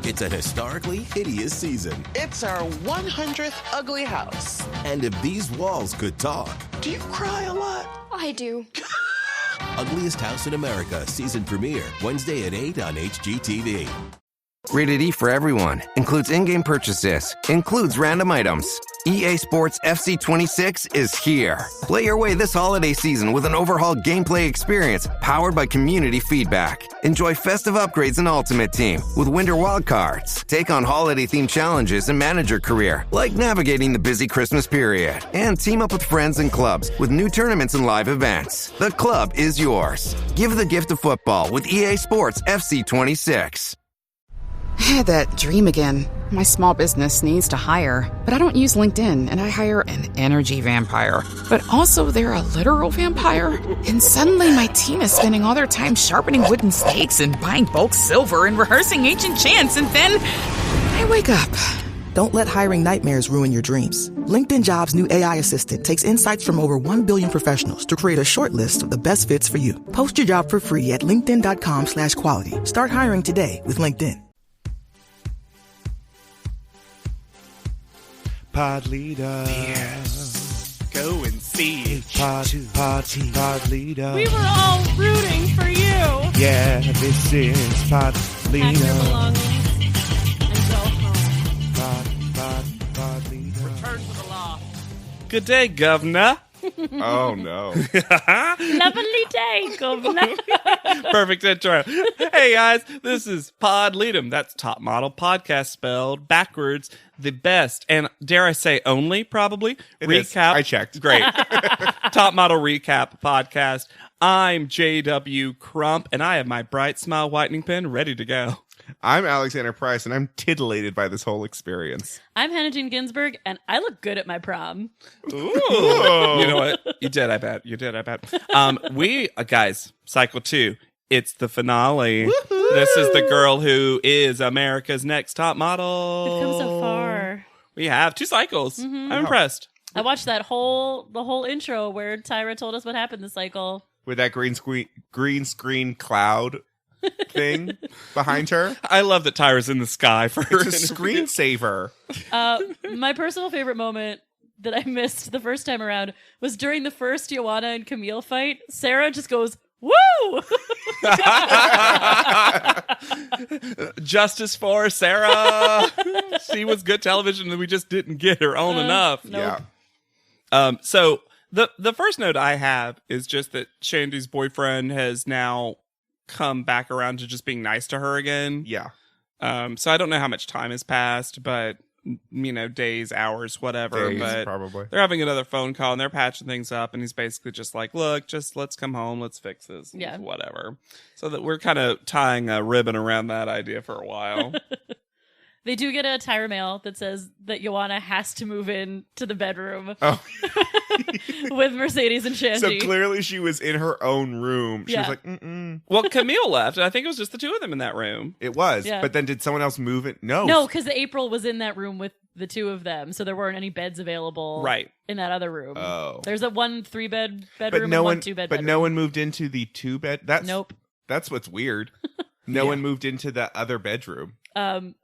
It's a historically hideous season. It's our 100th ugly house. And if these walls could talk... Do you cry a lot? I do. Ugliest House in America season premiere Wednesday at 8 on HGTV. Rated E for everyone. Includes in-game purchases. Includes random items. EA Sports FC 26 is here. Play your way this holiday season with an overhauled gameplay experience powered by community feedback. Enjoy festive upgrades in Ultimate Team with Winter Wildcards. Take on holiday-themed challenges and manage your career, like navigating the busy Christmas period. And team up with friends and clubs with new tournaments and live events. The club is yours. Give the gift of football with EA Sports FC 26. I had that dream again. My small business needs to hire, but I don't use LinkedIn, and I hire an energy vampire. But also, they're a literal vampire. And suddenly, my team is spending all their time sharpening wooden stakes and buying bulk silver and rehearsing ancient chants, and then I wake up. Don't let hiring nightmares ruin your dreams. LinkedIn Jobs' new AI assistant takes insights from over 1 billion professionals to create a short list of the best fits for you. Post your job for free at linkedin.com/quality. Start hiring today with LinkedIn. Pod leader. Yes. Go and see. Pod leader. We were all rooting for you. Yeah, this is Pod leader. Pack your belongings and go home. Pod leader. Return to the law. Good day, governor. Oh, no. Lovely day, governor. Perfect intro. Hey, guys, this is Pod Lead'em. That's Top Model Podcast spelled backwards. The best, and dare I say only, probably, it recap. Is. I checked. Great. Top Model Recap Podcast. I'm J.W. Crump, and I have my bright smile whitening pen ready to go. I'm Alexander Price, and I'm titillated by this whole experience. I'm Hannah Jean Ginsburg, and I look good at my prom. Ooh. You know what? You did, I bet. We, guys, Cycle 2, it's the finale. Woo-hoo. This is the girl who is America's Next Top Model. We've come so far. We have 2 cycles. Mm-hmm. I'm impressed. I watched the whole intro where Tyra told us what happened this cycle. With that green screen cloud thing behind her. I love that Tyra's in the sky for her. It's a screensaver. My personal favorite moment that I missed the first time around was during the first Joanna and Camille fight. Sarah just goes, "Woo!" Justice for Sarah. She was good television and we just didn't get her on enough. Nope. Yeah. So the first note I have is just that Shandy's boyfriend has now come back around to just being nice to her again. Yeah. So I don't know how much time has passed, but days, hours, whatever. Days, but probably. They're having another phone call and they're patching things up, and he's basically just like, "Look, just let's come home, let's fix this, yeah, whatever." So that we're kind of tying a ribbon around that idea for a while. They do get a Tyra mail that says that Joanna has to move in to the bedroom with Mercedes and Shandy. So clearly she was in her own room. She was like, Well, Camille left, and I think it was just the 2 of them in that room. It was. Yeah. But then did someone else move it? No, because April was in that room with the 2 of them, so there weren't any beds available in that other room. Oh. There's a 1 3-bed bedroom and 1 2-bed bedroom. But no one moved into the 2-bed? Nope. That's what's weird. No one moved into the other bedroom. And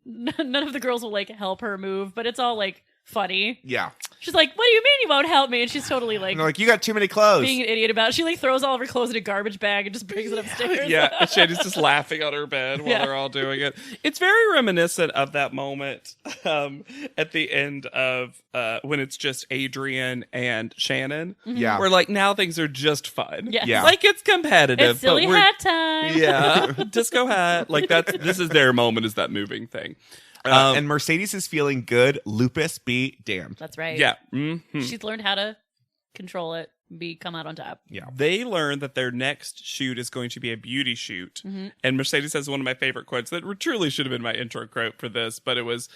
none of the girls will help her move, but it's all funny. Yeah. She's like, "What do you mean you won't help me?" And she's totally and they're like, "You got too many clothes." Being an idiot about it. She throws all of her clothes in a garbage bag and just brings it upstairs. Yeah, and Shandy's just laughing on her bed while they're all doing it. It's very reminiscent of that moment at the end of when it's just Adrian and Shannon. Mm-hmm. Yeah. Where now things are just fun. Yes. Yeah. It's competitive. It's silly hat time. Yeah. Disco hat. This is their moment, is that moving thing. And Mercedes is feeling good. Lupus be damned. That's right. Yeah. Mm-hmm. She's learned how to control it, come out on top. Yeah. They learned that their next shoot is going to be a beauty shoot. Mm-hmm. And Mercedes has one of my favorite quotes that truly should have been my intro quote for this, but it was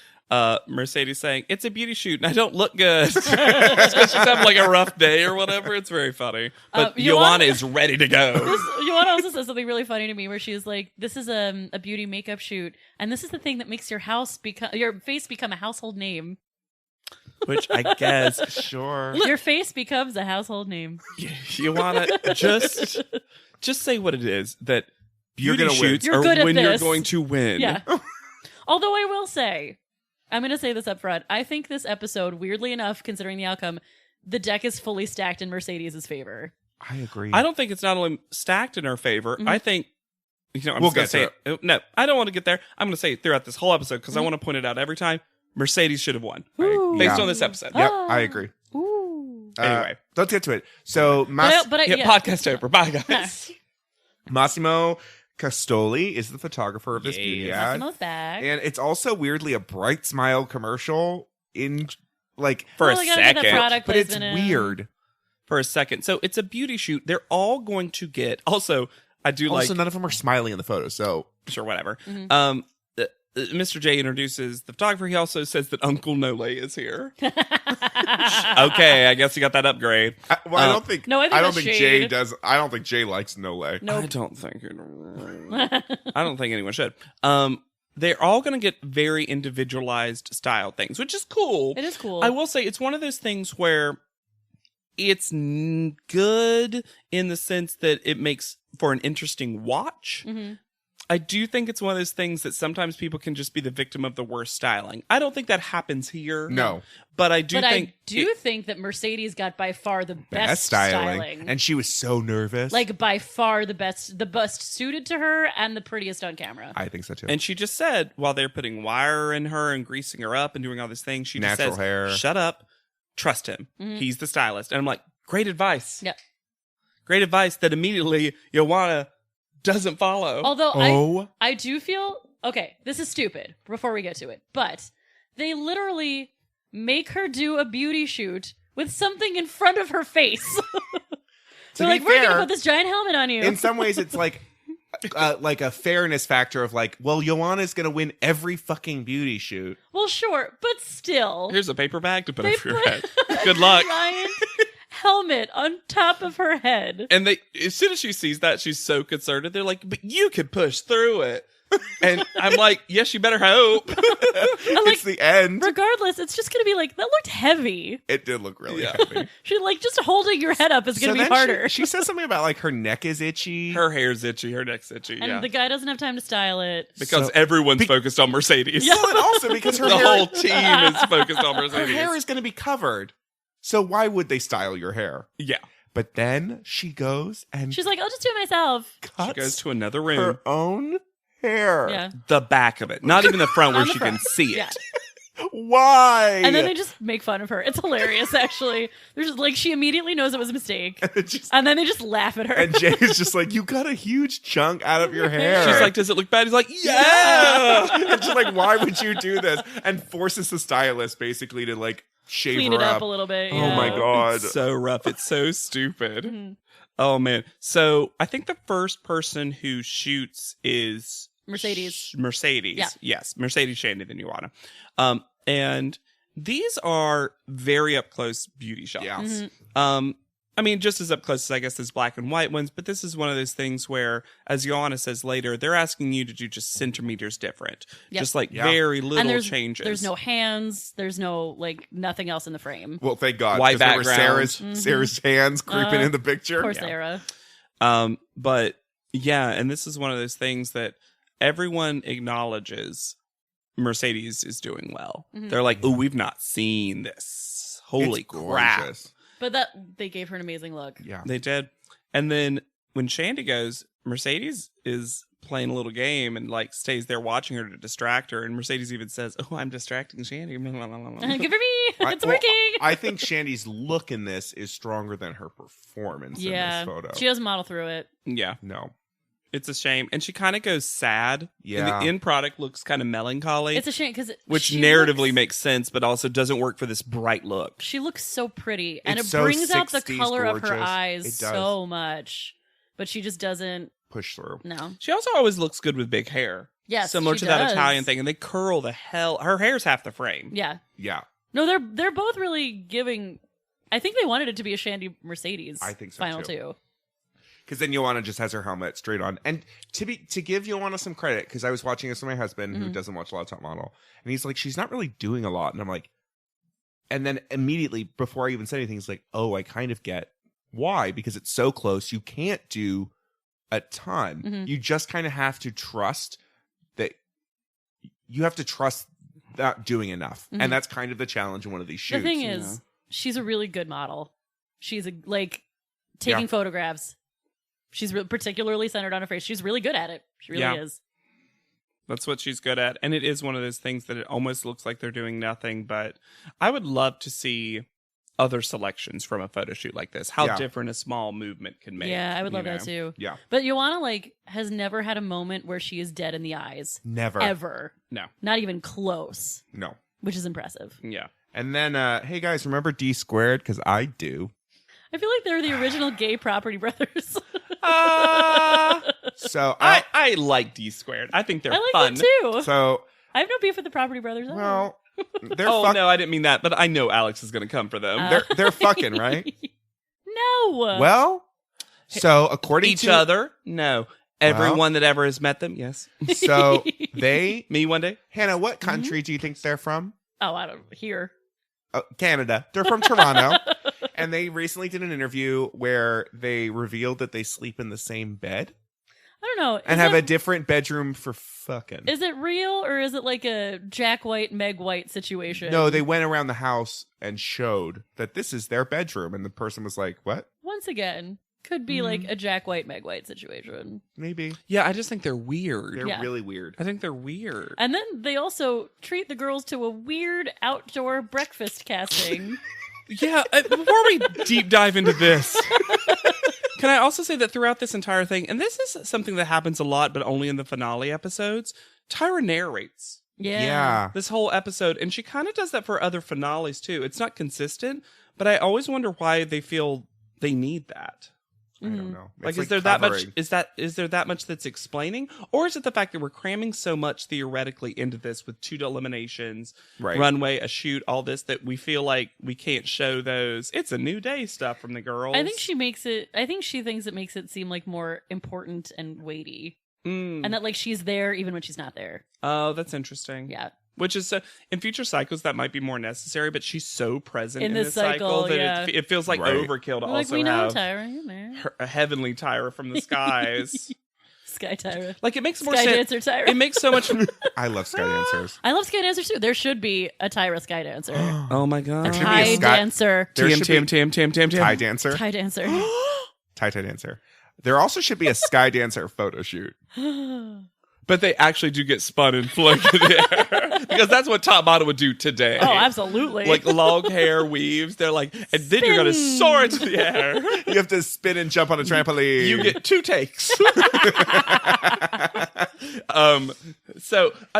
Mercedes saying, "It's a beauty shoot and I don't look good." Just because she's having a rough day or whatever. It's very funny. But Joanna is ready to go. Joanna also says something really funny to me where she's like, "This is a beauty makeup shoot, and this is the thing that makes your face become a household name." Which I guess, sure. Your face becomes a household name. You want to just say what it is, that beauty You're gonna shoots win. are You're good at when you're this. going to win. Yeah. Although I will say, I'm going to say this up front. I think this episode, weirdly enough, considering the outcome, the deck is fully stacked in Mercedes' favor. I agree. I don't think it's not only stacked in her favor. I think, I'm We'll just going to say get it. No, I don't want to get there. I'm going to say it throughout this whole episode because I want to point it out every time. Mercedes should have won based on this episode. Yep, I agree. Ooh. Anyway. Let's get to it. So, Podcast over. Bye, guys. Massimo Castoli is the photographer of this beauty ad. Massimo's back. And it's also weirdly a Bright Smile commercial in like For a Well, I gotta get that second. product but it's placement in. weird. For a second. So it's a beauty shoot. They're all going to get. Also, I do Also, like. none of them are smiling in the photo, so Sure, whatever. Mm-hmm. Mr. J introduces the photographer. He also says that Uncle Nole is here. Okay, I guess he got that upgrade. I don't think. No, I think I don't that's think shade. Jay does. I don't think Jay likes Nole. I don't think. I don't think anyone should. They're all going to get very individualized style things, which is cool. It is cool. I will say it's one of those things where it's good in the sense that it makes for an interesting watch. Mm-hmm. I do think it's one of those things that sometimes people can just be the victim of the worst styling. I don't think that happens here. No. But I do think... think that Mercedes got by far the best Best styling. And she was so nervous. Like by far the best suited to her and the prettiest on camera. I think so too. And she just said, while they're putting wire in her and greasing her up and doing all these things, she Natural just says, hair. shut up, trust him. Mhm. He's the stylist. And I'm like, great advice. Yep. Great advice that immediately Joanna doesn't follow. Although I do feel, okay, this is stupid before we get to it, but they literally make her do a beauty shoot with something in front of her face. They're like, we're going to put this giant helmet on you. In some ways, it's like a fairness factor of like, well, Joanna's going to win every fucking beauty shoot. Well, sure, but still. Here's a paper bag to put They over your put head. Good luck. Giant helmet on top of her head. And they, as soon as she sees that, she's so concerned. They're like, but you could push through it. And I'm like, yes, you better hope. It's the end. Regardless, it's just going to be like, that looked heavy. It did look really heavy. She like, just holding your head up is going to be then harder. She says something about like her neck is itchy. Her hair's itchy. Her neck's itchy. And yeah. the guy doesn't have time to style it. Because everyone's focused on Mercedes. Well, and also because her the hair, whole team is focused on her Mercedes. hair is going to be covered. So why would they style your hair? Yeah. But then she goes and She's like, I'll just do it myself. cuts She goes to another room. her own hair. Yeah. The back of it. Not even the front where On the she front. can see it. Yeah. Why? And then they just make fun of her. It's hilarious, actually. There's just, like, she immediately knows it was a mistake. And then they just laugh at her. And Jay is just like, you got a huge chunk out of your hair. She's like, does it look bad? He's like, yeah. and she's like, why would you do this? And forces the stylist basically to like shave Clean her it up a little bit. Oh yeah. my God. It's so rough. It's so stupid. Mm-hmm. Oh, man. So I think the first person who shoots is Mercedes. Mercedes. Yeah. Yes. Mercedes Shandy than Joanna. And these are very up close beauty shots. Yeah. Mm-hmm. I mean, just as up close as I guess as black and white ones, but this is one of those things where, as Joanna says later, they're asking you to do just centimeters different. Yep. Just like Yeah. very And little there's, changes. There's no hands. There's no, like, nothing else in the frame. Well, thank God. White 'cause there were background. Sarah's hands creeping in the picture. Poor Sarah. But yeah, and this is one of those things that everyone acknowledges Mercedes is doing well. Mm-hmm. They're like, oh, we've not seen this. Holy It's crap. gorgeous. But that they gave her an amazing look. Yeah. They did. And then when Shandy goes, Mercedes is playing a little game and like stays there watching her to distract her. And Mercedes even says, oh, I'm distracting Shandy. Good for me. It's Well, working. I think Shandy's look in this is stronger than her performance in Yeah. this photo. She doesn't model through it. Yeah, No. it's a shame. And she kind of goes sad. Yeah. And the end product looks kind of melancholy. It's a shame because which narratively makes sense, but also doesn't work for this bright look. she looks so pretty, and It's it so brings out the 60s color of her gorgeous. eyes It does. so much. But she just doesn't. Push through. No. She also always looks good with big hair. Yes, Similar she to that does. Italian thing. And they curl the hell. Her hair's half the frame. Yeah. Yeah. No, they're both really giving. I think they wanted it to be a Shandy Mercedes. I think so, final too. two. Because then Joanna just has her helmet straight on. And to give Joanna some credit, because I was watching this with my husband, Mm-hmm. who doesn't watch a lot of Top Model, and he's like, she's not really doing a lot. And I'm like, and then immediately before I even said anything, he's like, oh, I kind of get why. Because it's so close, you can't do a ton. Mm-hmm. You just kind of have to trust that you have to trust that doing enough. Mhm. And that's kind of the challenge in one of these shoots. The thing is, she's a really good model. She's taking Yeah. photographs. She's particularly centered on her face. She's really good at it. She really is. That's what she's good at. And it is one of those things that it almost looks like they're doing nothing. But I would love to see other selections from a photo shoot like this. How Yeah. different a small movement can make. Yeah, I would you love that know? too. Yeah. But Joanna has never had a moment where she is dead in the eyes. Never. Ever. No. Not even close. No. Which is impressive. Yeah. And then, hey guys, remember D Squared? Because I do. I feel like they're the original gay Property Brothers. So I like D Squared. I think they're I like fun. them too. So I have no beef with the Property Brothers. either. well, they're Oh no, I didn't mean that. But I know Alex is going to come for them. they're fucking right. No. Well, so according Each to other? No. Everyone that ever has met them? Yes. so they Me one day? Hannah, what country do you think they're from? Oh, I don't hear. Canada. They're from Toronto. And they recently did an interview where they revealed that they sleep in the same bed I don't know. and have a different bedroom for fucking. Is it real or is it like a Jack White, Meg White situation? No, they went around the house and showed that this is their bedroom. And the person was like, what? Once again, could be like Mm-hmm. a Jack White, Meg White situation. Maybe. Yeah, I just think they're weird. They're Yeah. really weird. I think they're weird. And then they also treat the girls to a weird outdoor breakfast casting. Yeah, before we deep dive into this, can I also say that throughout this entire thing, and this is something that happens a lot, but only in the finale episodes, Tyra narrates Yeah. this whole episode, and she kind of does that for other finales too. It's not consistent, but I always wonder why they feel they need that. I don't know. Like, It's is there that much? covering. Is there that much that's explaining, or is it the fact that we're cramming so much theoretically into this with 2 eliminations, Right. runway, a shoot, all this that we feel like we can't show those? It's a new day stuff from the girls. I think she thinks it makes it seem like more important and weighty. Mm. And that like she's there even when she's not there. Oh, that's interesting. Yeah. Which is so in future cycles that might be more necessary, but she's so present in this this cycle that yeah. it feels like Right. overkill to Like also we know have Tyra, you're there. a heavenly Tyra from the skies. Sky Tyra. Like it makes more Sky sense. Dancer Tyra. It makes so much. I love Sky Dancers. I love Sky Dancers too. There should be a Tyra Sky Dancer. Oh my god! a should be a Ty Sky- Dancer. There TM should be TM Ty Dancer. Ty Dancer. Ty Dancer. There also should be a Sky Dancer photo shoot. But they actually do get spun and flown in the air because that's what Top Model would do today. Oh, absolutely. Like long hair weaves. They're like, and then you're going to Spin. soar into the air. You have to spin and jump on a trampoline. You get 2 takes.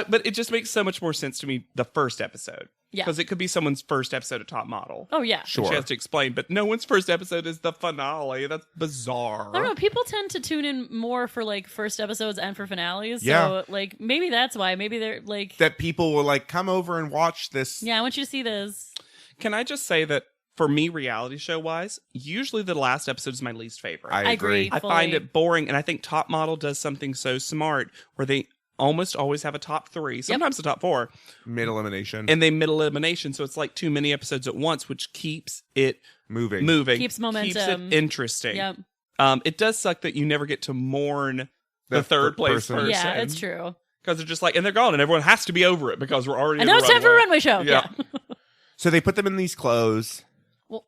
But it just makes so much more sense to me the first episode. Yeah. Because it could be someone's first episode of Top Model. Oh yeah. And Sure. she has to explain, but no one's first episode is the finale. That's bizarre. I don't know. People tend to tune in more for like first episodes and for finales. So Yeah. like maybe that's why. Maybe they're like, that people will like come over and watch this. yeah, I want you to see this. Can I just say that for me, reality show wise, usually the last episode is my least favorite. I agree. I fully. find it boring, and I think Top Model does something so smart where they almost always have a top 3, sometimes a top 4, Mid elimination. and they middle elimination. So it's like too many episodes at once, which keeps it moving. Keeps momentum. keeps it interesting. Yep. It does suck that you never get to mourn the third place person. Yeah, it's true. Because they're just like, and they're gone, and everyone has to be over it because we're already. And in now the it's time for a runway. runway show. Yeah. So they put them in these clothes. Well-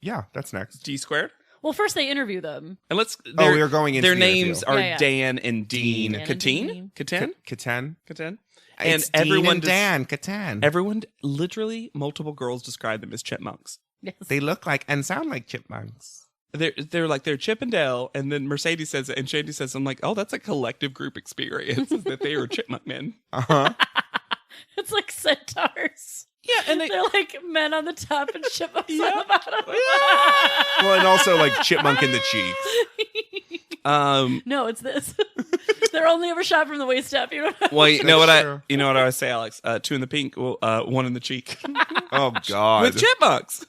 yeah, that's next. D squared. Well, first they interview them. And let's. Oh, we are going into their the names interview. are Yeah, yeah. Dan and Dean. Dan and Katine? Dean. Katine? Katan. Katine? It's And everyone Dean and Dan. Katan. Everyone, literally, multiple girls describe them as chipmunks. Yes. They look like and sound like chipmunks. They're like they're Chip and Dale, and then Mercedes says it, and Shandy says, "I'm like, oh, that's a collective group experience is that they are chipmunk men." Uh huh. It's like centaurs. Yeah, and They're like men on the top and chipmunks on Yeah. the bottom. Well, and also like chipmunk in the cheeks. No, it's this. They're only ever shot from the waist up. You know. Well, you know what That's true. you know what I always say, Alex? 2 in the pink, 1 in the cheek. Oh God. with chipmunks.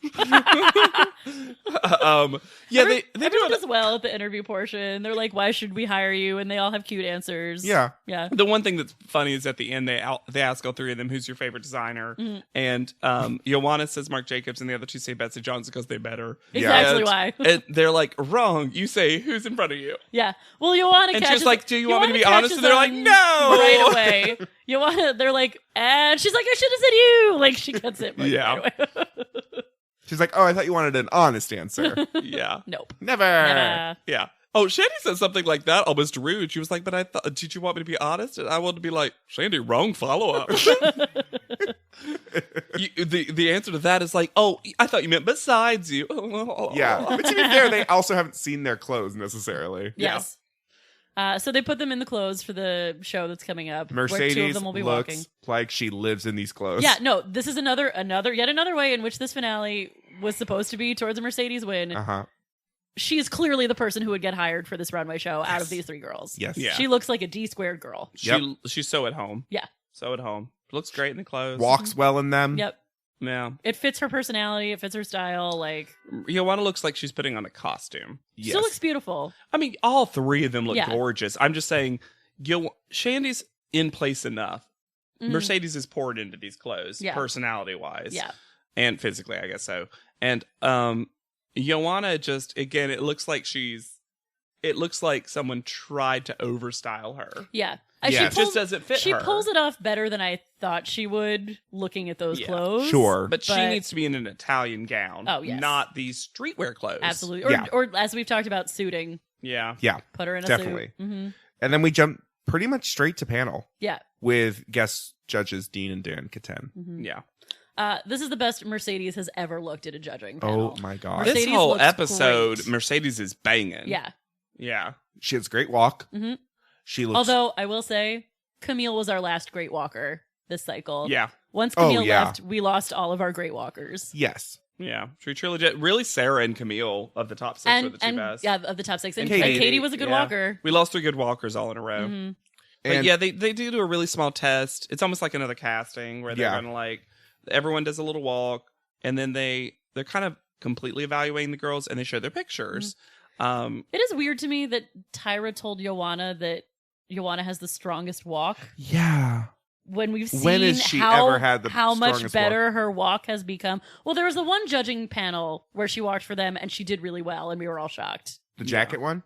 Yeah, they do Everyone it. does well at the interview portion. They're like, "Why should we hire you?" And they all have cute answers. Yeah. yeah. The one thing that's funny is at the end they ask all three of them who's your favorite designer, and Ioana says Marc Jacobs, and the other two say Betsy Johnson because they better. Exactly And- why. and they're like, wrong. You say who's in front of you. Yeah. Well, Ioana And catches, she's like, "Do you want me to be Ioana honest?" And they're like, catches "No." on right away. Ioana, they're like, and she's like, "I should have said you." Like she cuts it. Like, Yeah. right away. She's like, oh, I thought you wanted an honest answer. Yeah. Nope. Never. Yeah. Oh, Shandy said something like that, almost rude. She was like, "But I thought, did you want me to be honest?" And I wanted to be like, "Shandy, wrong follow up." The answer to that is like, "Oh, I thought you meant besides you." Yeah. But to be fair, they also haven't seen their clothes necessarily. Yes. So they put them in the clothes for the show that's coming up. where two of Mercedes them will be looks walking. like she lives in these clothes. Yeah, no, this is yet another way in which this finale was supposed to be towards a Mercedes win. Uh-huh. She is clearly the person who would get hired for this runway show out of these three girls. Yes. Yeah. She looks like a D squared girl. She's so at home. Yeah. So at home. Looks great in the clothes. Walks well in them. Yep. Yeah. It fits her personality. It fits her style. Like, Ioana looks like she's putting on a costume. Yes. still looks beautiful. I mean, all three of them look Yeah. gorgeous. I'm just saying, Shandy's in place enough. Mhm. Mercedes is poured into these clothes, Yeah. personality wise. Yeah. And physically, I guess so. And Ioana just, again, it looks like someone tried to overstyle her. Yeah. Yeah. It just doesn't fit She her. pulls it off better than I thought she would, looking at those Yeah. clothes. Sure. But she needs to be in an Italian gown. Oh, yes. Not these streetwear clothes. Absolutely. Or, Yeah. or as we've talked about, suiting. Yeah. Yeah. Put her in a Definitely. suit. Mm-hmm. And then we jump pretty much straight to panel Yeah. with guest judges Dean and Dan Katen. Mm-hmm. Yeah. This is the best Mercedes has ever looked at a judging panel. Oh my God. Mercedes This whole looks episode, great. Mercedes is banging. Yeah. Yeah. She has a great walk. Mm-hmm. She looks. Although I will say, Camille was our last great walker this cycle. Yeah. Once Oh, Camille yeah. left, we lost all of our great walkers. Yes. Yeah. She truly did. Really, Sarah and Camille of the top six were the two best. yeah, of the top six. And Katie. Katie was a good Yeah. walker. We lost 3 good walkers all in a row. Mm-hmm. But And yeah, they do a really small test. It's almost like another casting where they're Yeah. gonna like everyone does a little walk and then they're kind of completely evaluating the girls and they show their pictures. It is weird to me that Tyra told Ioana that Ioana has the strongest walk yeah. when we've seen When has she how, ever had the how much strongest better her walk has become. Well, there was the one judging panel where she walked for them and she did really well and we were all shocked. The jacket one?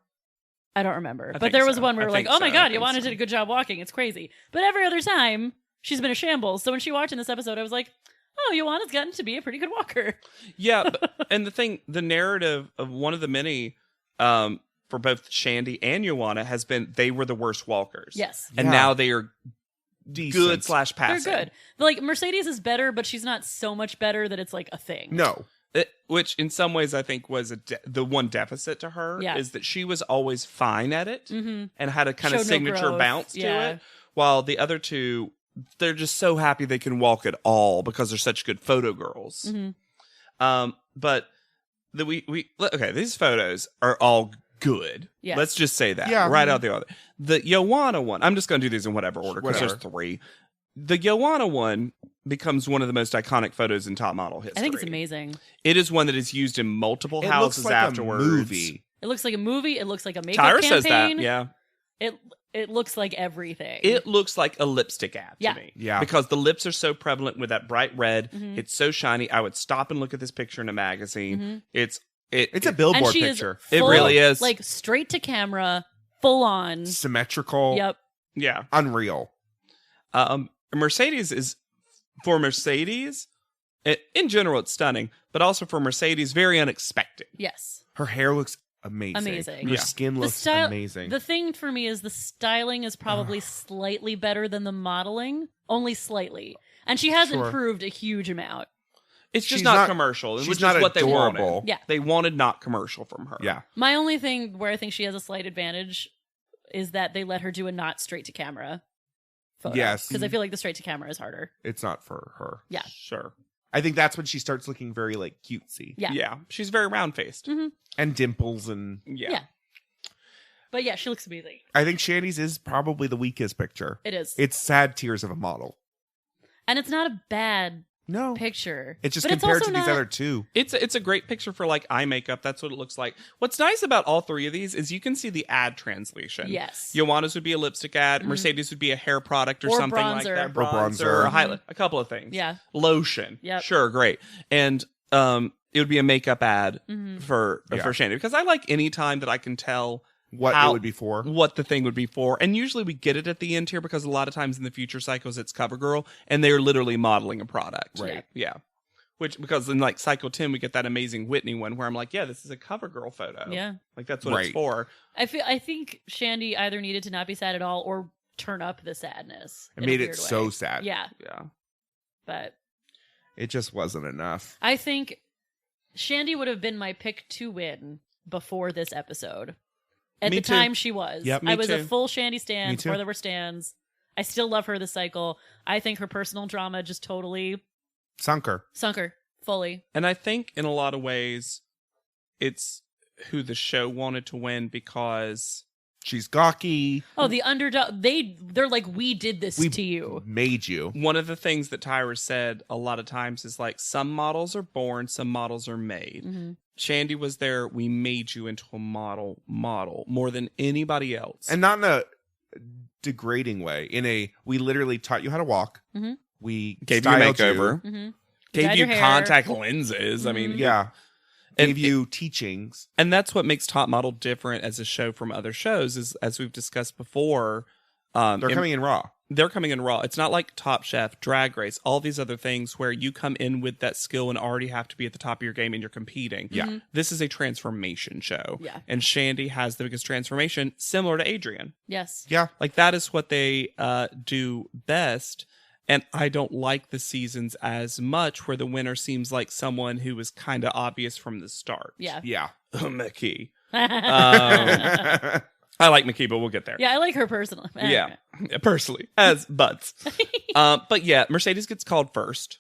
I don't remember. I but think there was so. one where I we were like, think oh my so. God, I think Ioana so. did a good job walking. It's crazy. But every other time, she's been a shambles. So when she walked in this episode, I was like, oh, Ioana's gotten to be a pretty good walker. Yeah, and the narrative of one of the many for both Shandy and Ioana has been they were the worst walkers. Yes. And Yeah. now they are Decent. good / They're passing. good. Like, Mercedes is better, but she's not so much better that it's like a thing. No. Which in some ways I think was the one deficit to her Yeah. is that she was always fine at it Mm-hmm. and had a kind Showed of no signature growth. bounce to Yeah. it. While the other two, they're just so happy they can walk at all because they're such good photo girls. Mm-hmm. But okay, these photos are all good. Yes. Let's just say that Yeah. right out the other. The Ioana one, I'm just going to do these in whatever order because there's Whatever. 3. The Ioana one becomes one of the most iconic photos in top model history. I think it's amazing. It is one that is used in multiple It houses looks like afterwards. a movie. It looks like a movie. It looks like a makeup Tyra campaign. says that. Yeah. It looks like everything. It looks like a lipstick ad Yeah. to me. Yeah. Because the lips are so prevalent with that bright red. Mhm. It's so shiny. I would stop and look at this picture in a magazine. Mhm. It's It's a and billboard she picture. is It full, really is. like straight to camera, full on. Symmetrical. Yep. yeah. Unreal. Mercedes is for Mercedes. In general, it's stunning, but also for Mercedes, very unexpected. Yes. Her hair looks amazing. Amazing. Her Yeah. skin The looks style. amazing. The thing for me is the styling is probably slightly better than the modeling, only slightly, and she has Sure. improved a huge amount. It's just She's not, not- commercial, she's which not is what they adorable. wanted. Yeah. They wanted not commercial from her. Yeah. My only thing where I think she has a slight advantage is that they let her do a not straight to camera photo. Yes. Because I feel like the straight to camera is harder. It's not for her. Yeah. Sure. I think that's when she starts looking very like cutesy. Yeah. Yeah. She's very round faced. Mhm. And dimples and Yeah. But yeah, she looks amazing. I think Shandy's is probably the weakest picture. It is. It's sad tears of a model. And it's not a bad No. picture. It's just But compared also to these not- other two. It's a great picture for like eye makeup. That's what it looks like. What's nice about all three of these is you can see the ad translation. Yes. Joanna's would be a lipstick ad. Mercedes would be a hair product or, Or something like bronzer. that. Or bronzer. Or a highlight. A couple of things. Yeah. Lotion. Yep. Sure, great. And it would be a makeup ad Mm-hmm. for Shandy because I like any time that I can tell What how- it would be for. what the thing would be for. And usually we get it at the end here because a lot of times in the future cycles it's CoverGirl and they're literally modeling a product. Right. Yeah. Which, because in like cycle 10 we get that amazing Whitney one where I'm like, yeah, this is a CoverGirl photo. Yeah. Like that's what it's Right. for. I think Shandy either needed to not be sad at all or turn up the sadness. It in a made it weird so way. sad. Yeah, Yeah. but It just wasn't enough. I think Shandy would have been my pick to win before this episode. At Me the too. time she was. Yep. Me I was a too. full Shandy stan Me too. before there were stans. I still love her this cycle. I think her personal drama just totally Sunk her. sunk her fully. And I think in a lot of ways it's who the show wanted to win because She's gawky. Oh, the underdog. They're like, we did this We to you. made you. one of the things that Tyra said a lot of times is like some models are born, some models are made. Mm-hmm. Shandy was there. We made you into a model more than anybody else. And not in a degrading way. We literally taught you how to walk. Mm-hmm. We gave you a styled makeover, Mm-hmm. gave Dyed you your hair. contact lenses. I mean, Yeah. And Gave you teachings. and that's what makes Top Model different as a show from other shows. Is as we've discussed before, They're coming in raw. They're coming in raw. It's not like Top Chef, Drag Race, all these other things where you come in with that skill and already have to be at the top of your game and you're competing. Yeah. This is a transformation show. Yeah. And Shandy has the biggest transformation, similar to Adrian. Yes. Yeah. Like that is what they do best. And I don't like the seasons as much where the winner seems like someone who was kind of obvious from the start. Yeah. Yeah. Mickey. yeah. I like Mickey, but we'll get there. Yeah, I like her personally. Yeah, personally, as butts. But yeah, Mercedes gets called first.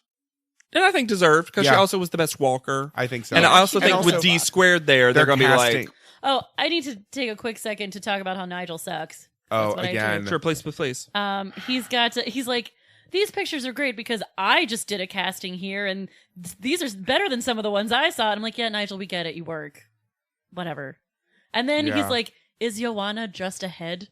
And I think deserved, because she Yeah. also was the best walker. I think so. And I also And think with also, D squared there, they're going to be like, Oh, I need to take a quick second to talk about how Nigel sucks. oh, what I again. sure, please. He's like, these pictures are great because I just did a casting here and these are better than some of the ones I saw. And I'm like, yeah, Nigel, we get it. You work. Whatever. And then Yeah. he's like, is Joanna just a head?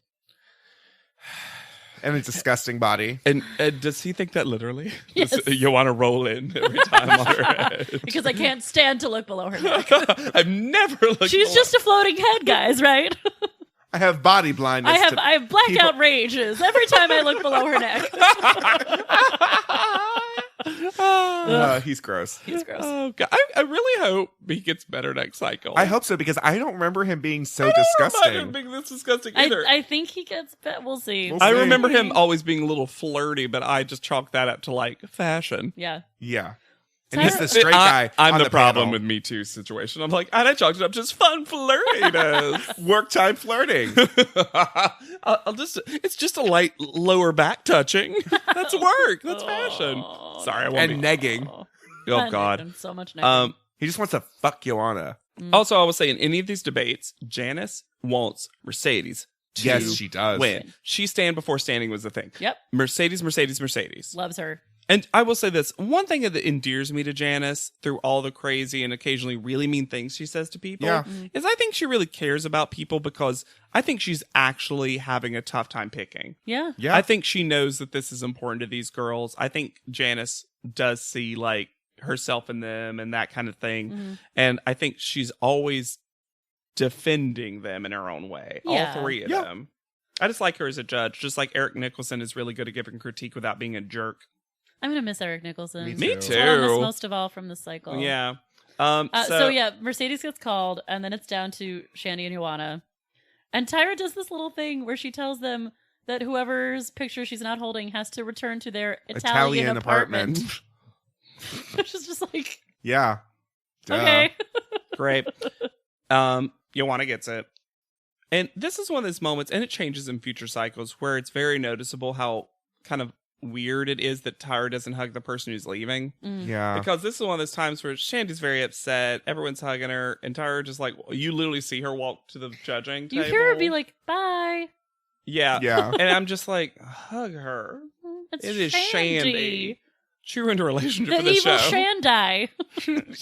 And a disgusting body. and does he think that literally? Yes. You want to roll in every time on her head? Because I can't stand to look below her neck. I've never looked. She's just a floating head, guys, right? I have body blindness. I have blackout people- rages every time I look below her neck. He's gross. He's gross. Oh God! I really hope he gets better next cycle. I hope so because I don't remember him being so I don't remember disgusting. him being this disgusting either. I think he gets better. We'll see. We'll I see. remember him always being a little flirty, but I just chalked that up to like fashion. Yeah. Yeah. And he's Tyra- the straight guy. I'm on the problem panel. with Me Too situation. I'm like, and I chalked it up just fun flirtiness. Work time flirting. It's just a light lower back touching. That's work. That's fashion. Sorry, I won't And be. negging. Oh God. So much negative. He just wants to fuck Joanna. Also, I will say in any of these debates, Janice wants Mercedes to Yes, she does. win. She stand before standing was the thing. Yep. Mercedes. Loves her. And I will say this, one thing that endears me to Janice through all the crazy and occasionally really mean things she says to people Yeah. is I think she really cares about people because I think she's actually having a tough time picking. Yeah. Yeah. I think she knows that this is important to these girls. I think Janice does see like herself in them and that kind of thing. Mm-hmm. And I think she's always defending them in her own way. Yeah. All three of Yeah. them. I just like her as a judge, just like Eric Nicholson is really good at giving critique without being a jerk. I'm going to miss Eric Nicholson. Me Me too. too. That's what I miss most of all from this cycle. Yeah. So yeah, Mercedes gets called, and then it's down to Shandy and Joanna. And Tyra does this little thing where she tells them that whoever's picture she's not holding has to return to their Italian apartment. Which is just like, Yeah. Duh. okay. Great. Joanna gets it. And this is one of those moments, and it changes in future cycles, where it's very noticeable how kind of weird it is that Tyra doesn't hug the person who's leaving. Yeah. Because this is one of those times where Shandy's very upset, everyone's hugging her, and Tyra just like, you literally see her walk to the judging You table. hear her be like, bye. Yeah. Yeah. And I'm just like, hug her. It's It is Shandy. She ruined a relationship The for this evil show. Shandai.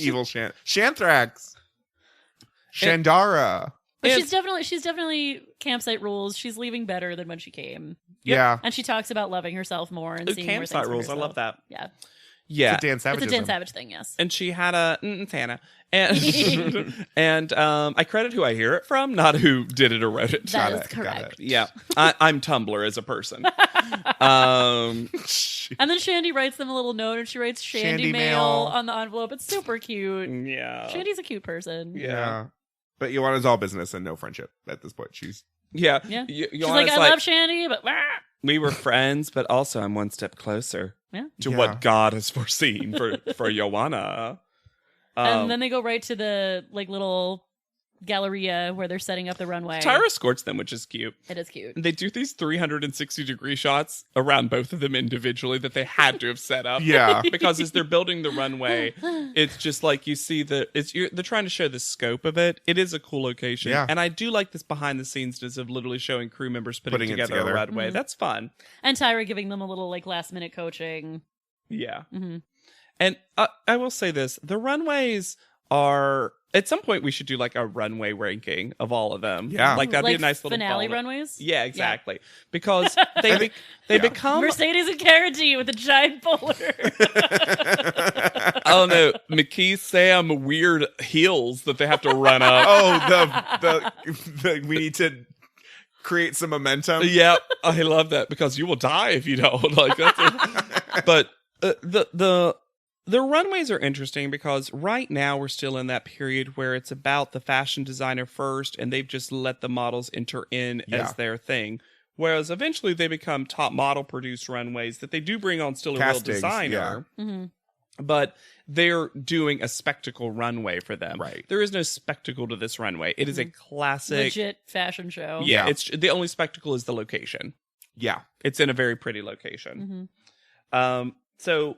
Evil Shanthrax. Shandara. But And- she's definitely campsite rules. She's leaving better than when she came. Yeah. And she talks about loving herself more and Ooh, seeing more campsite things for rules. I love herself. that. Yeah. Yeah. It's a Dan Savage. It's a Dan Savage thing, yes. And she had a Tana. And and I credit who I hear it from, not who did it or wrote it. That is Got correct. it. Yeah. I'm Tumblr as a person. And then Shandy writes them a little note, and she writes Shandy Shandy mail mail. on the envelope. It's super cute. Yeah. Shandy's a cute person. Yeah. But Ioana's all business and no friendship at this point. She's Yeah. Yeah. You She's like, I love Shandy, but we were friends, but also I'm one step closer yeah. to Yeah. what God has foreseen for Ioana. And then they go right to the like little galleria where they're setting up the runway. Tyra escorts them, which is cute. It is cute. And they do these 360-degree shots around both of them individually that they had to have set up. Yeah. Because as they're building the runway, it's just like you see they're trying to show the scope of it. It is a cool location. Yeah. And I do like this behind the scenes of literally showing crew members putting it together a together. runway. That's fun. And Tyra giving them a little like last minute coaching. Yeah. Mm-hmm. And I will say this, the runways are, at some point we should do like a runway ranking of all of them. Yeah. Like that'd be a nice little finale bonus. runways. Yeah, exactly. Because they become Mercedes and Cara G with a giant bowler. I don't know, McKee Sam weird heels that they have to run up. Oh, the we need to create some momentum. Yeah, I love that because you will die if you don't. Like but the runways are interesting because right now we're still in that period where it's about the fashion designer first, and they've just let the models enter in Yeah. as their thing. Whereas eventually they become top model produced runways that they do bring on still a Castings, real designer. Mm-hmm. But they're doing a spectacle runway for them. Right. There is no spectacle to this runway. It is a classic. Legit fashion show. Yeah, Yeah. it's the only spectacle is the location. Yeah. It's in a very pretty location. Mm-hmm. So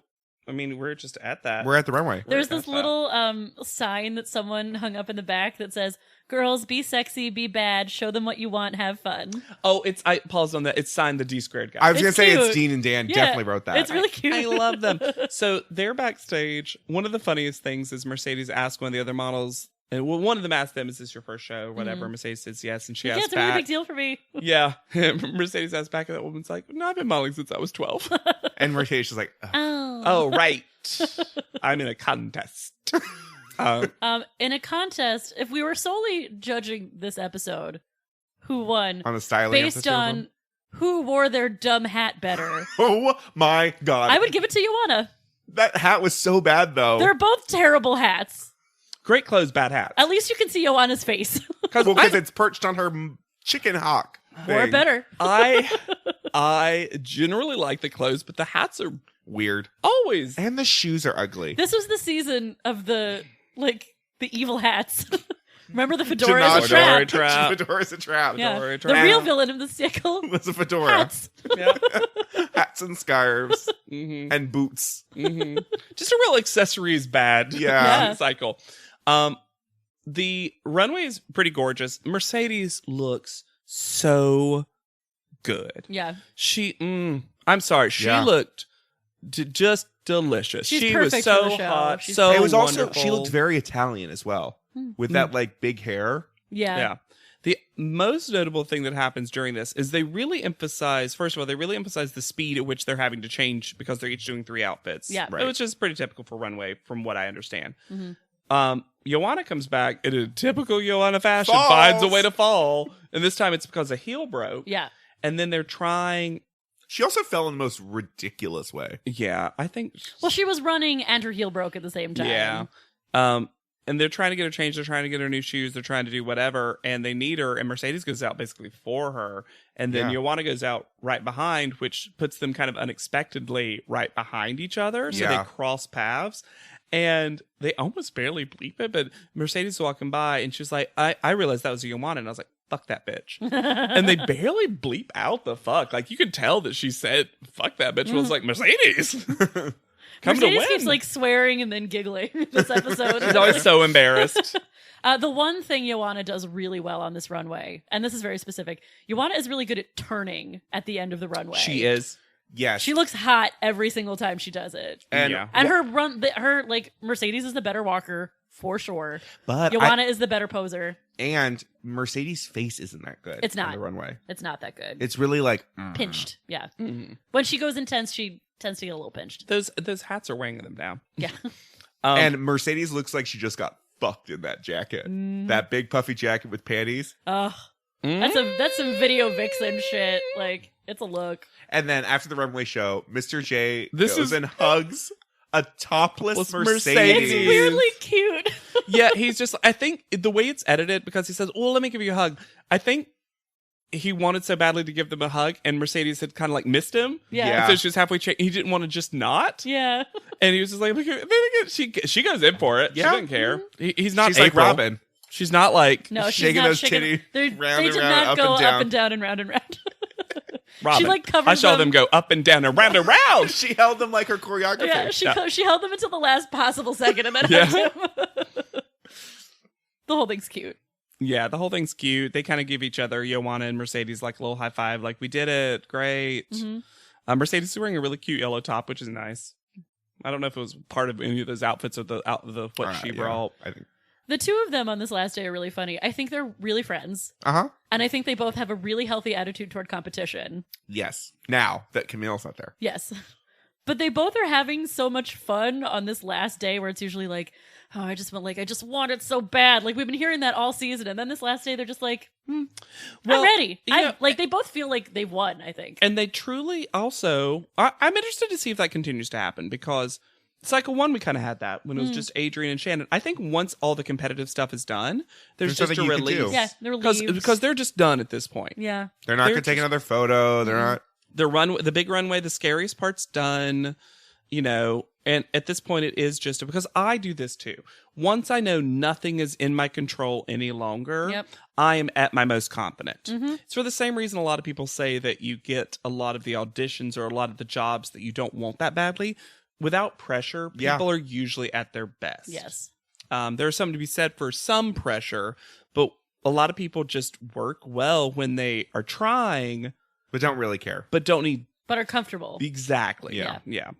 I mean, we're just at that. We're at the runway. There's We're this at little sign that someone hung up in the back that says, "Girls, be sexy, be bad, show them what you want, have fun." Oh, I paused on that. It's signed the D Squared guy. I was going It's to say cute. it's Dean and Dan. Yeah, Definitely wrote that. It's really cute. I love them. So they're backstage. One of the funniest things is Mercedes asked one of the other models, and one of them asked them, "Is this your first show?" Or whatever. Mercedes says yes, and she yeah, asked it's a back. really big deal for me. Yeah, Mercedes asked back, and that woman's like, "No, I've been modeling since I was 12." And Mercedes is like, "Ugh." Oh, right. I'm in a contest. In a contest, if we were solely judging this episode, who won on the styling of based the two of on them. who wore their dumb hat better, Oh my God. I would give it to Ioana. That hat was so bad, though. They're both terrible hats. Great clothes, bad hats. At least you can see Ioana's face. Because it's perched on her chicken hawk. Or thing. better. I generally like the clothes, but the hats are Weird. always. And the shoes are ugly. This was the season of the evil hats. Remember the fedora as a Janage- trap? trap. Fedora's a trap. Yeah. Fedora The trap. real villain of the sickle. Was a fedora. Hats. Yeah. Hats and scarves Mhm. and boots. Mhm. Just a real accessories bad Yeah. cycle. The runway is pretty gorgeous. Mercedes looks so good. Yeah. I'm sorry. She Yeah. looked just delicious. She's she was perfect so for the show. hot. She's So it was wonderful. also, she looked very Italian as well. With that like big hair. Yeah. Yeah. The most notable thing that happens during this is they really emphasize, first of all, the speed at which they're having to change because they're each doing 3 outfits. Yeah. Right. Which is pretty typical for runway from what I understand. Mhm. Ioana comes back in a typical Ioana fashion, Falls. finds a way to fall. And this time it's because a heel broke. Yeah. And then they're trying, She also fell in the most ridiculous way. yeah, I think. Well, she was running and her heel broke at the same time. Yeah. And they're trying to get her changed. They're trying to get her new shoes. They're trying to do whatever. And they need her. And Mercedes goes out basically for her. And then Yeah. Ioana goes out right behind, which puts them kind of unexpectedly right behind each other. So Yeah. they cross paths. And they almost barely bleep it. But Mercedes is walking by and she's like, I realized that was Ioana. And I was like, fuck that bitch. And they barely bleep out the fuck. Like you could tell that she said, fuck that bitch. But I was like, Mercedes. Coming to Mercedes win. keeps like swearing and then giggling this episode. She's always so embarrassed. The one thing Ioana does really well on this runway, and this is very specific, Ioana is really good at turning at the end of the runway. She is. Yes. She looks hot every single time she does it. And, Yeah. And her like Mercedes is the better walker for sure. But Joanna is the better poser. and Mercedes' face isn't that good. It's not on the runway. It's not that good. It's really like Pinched. Yeah. Mm-hmm. When she goes intense, she tends to get a little pinched. Those hats are weighing them down. Yeah. And Mercedes looks like she just got fucked in that jacket. That big puffy jacket with panties. Ugh. That's some video vixen shit. Like, it's a look. And then after the runway show, Mr. J This goes is- and hugs a topless Mercedes. Mercedes. It's weirdly cute. Yeah, he's just, I think the way it's edited, because he says, well, let me give you a hug. I think he wanted so badly to give them a hug, and Mercedes had kind of like missed him. Yeah. Yeah. So she was halfway, he didn't want to just not. Yeah. And he was just like, look at, she goes in for it. Yeah. She doesn't care. He's not She's like April. Robin. She's not like, No, she's Shaking not those shaking. titty They round they and did round, not up go and down. up and down and round and round. Robin. She like covered I saw them them go up and down and round and round. She held them like her choreographer. Yeah, she held them until the last possible second and then Yeah. hugged him. The whole thing's cute. Yeah, the whole thing's cute. They kind of give each other, Joanna and Mercedes, like a little high five, like, we did it. Great. Mercedes is wearing a really cute yellow top, which is nice. I don't know if it was part of any of those outfits or the what she brought. I think. The two of them on this last day are really funny. I think they're really friends. Uh-huh. And I think they both have a really healthy attitude toward competition. Yes. Now that Camille's not there. Yes. But they both are having so much fun on this last day where it's usually like, oh, I just want it so bad. Like, we've been hearing that all season. And then this last day, they're just like, I'm ready. They both feel like they've won, I think. And they truly also, I'm interested to see if that continues to happen, because Cycle 1, we kind of had that when it was just Adrian and Shannon. I think once all the competitive stuff is done, there's There's just a nothing you can release. do. Yeah, they're relieved. Because they're just done at this point. Yeah. They're not They're going to take just- another photo. They're not. The big runway, the scariest part's done, and at this point it is just, because I do this too. Once I know nothing is in my control any longer, Yep. I am at my most confident. It's for the same reason a lot of people say that you get a lot of the auditions or a lot of the jobs that you don't want that badly. Without pressure, Yeah. people are usually at their best. Yes. There's something to be said for some pressure, but a lot of people just work well when they are trying, But don't really care. but don't need But are comfortable. exactly. Yeah. Yeah.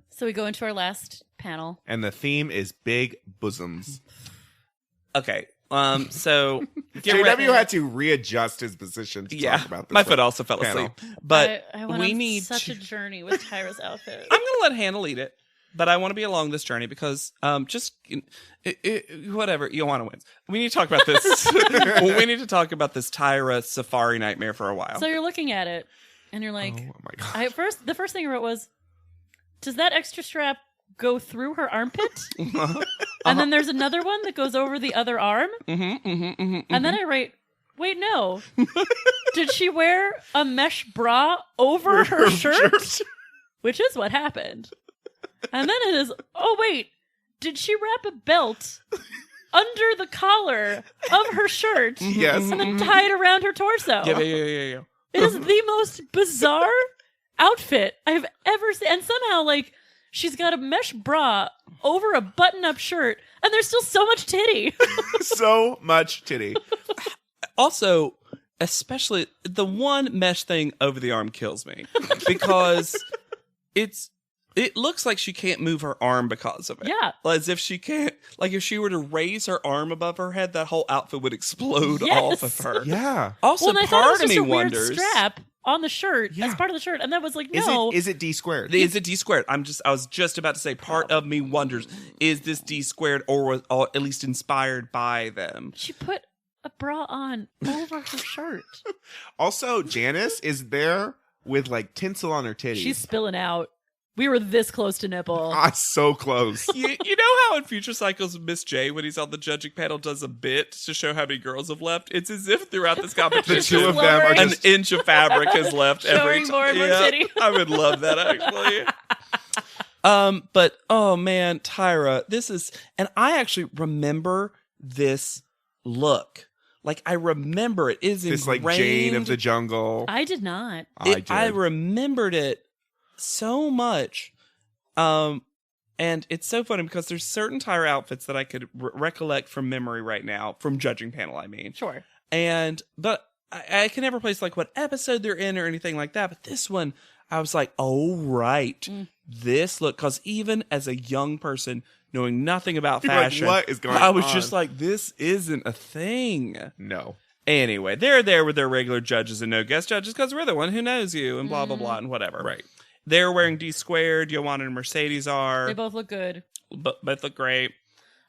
So we go into our last panel. And the theme is big bosoms. Okay. So JW had to readjust his position to talk about this. my foot also fell panel. asleep. But I went we on need such to, a journey with Tyra's outfit. I'm gonna let Hannah lead it, but I want to be along this journey because whatever Joanna wins. We need to talk about this. We need to talk about this Tyra Safari nightmare for a while. So you're looking at it, and you're like, Oh my god. the first thing I wrote was, does that extra strap go through her armpit? And then there's another one that goes over the other arm. And then I write, wait, no. Did she wear a mesh bra over her shirt? Which is what happened. And then it is, oh, wait. Did she wrap a belt under the collar of her shirt Yes. and then tie it around her torso? Yeah. It is the most bizarre outfit I've ever seen. And somehow, like, she's got a mesh bra over a button-up shirt, and there's still so much titty. So much titty. Also, especially the one mesh thing over the arm kills me because it looks like she can't move her arm because of it. Yeah. As if she can't, like if she were to raise her arm above her head, that whole outfit would explode Yes. off of her. Yeah. Also, well, and I thought it part was of just me a weird wonders, strap on the shirt Yeah. as part of the shirt, and that was like, Is no. it D squared? is it D squared? I was just about to say, part of me wonders, is this D squared or at least inspired by them? She put a bra on over her shirt. Also, Janice is there with like tinsel on her titties. She's spilling out. We were this close to nipple. So close. You know how in future cycles Miss J, when he's on the judging panel, does a bit to show how many girls have left? It's as if throughout this competition, The two of them are an just inch of fabric has left every Showing more and more Yeah, titty. I would love that actually. But oh man, Tyra, this is, and I actually remember this look. Like I remember it is this ingrained. like Jade of the Jungle. I did not. I remembered it so much. And it's so funny because there's certain Tyra outfits that I could recollect from memory right now, from judging panel, I mean. Sure. But I can never place like what episode they're in or anything like that, but this one, I was like, oh, right. This look, because even as a young person knowing nothing about You're like, fashion, what is going I was on? just like, this isn't a thing. No. Anyway, they're there with their regular judges and no guest judges because we're the one who knows you and blah, blah, blah, and whatever. Right. They're wearing D squared. Joanna and Mercedes are. They both look good. Both look great.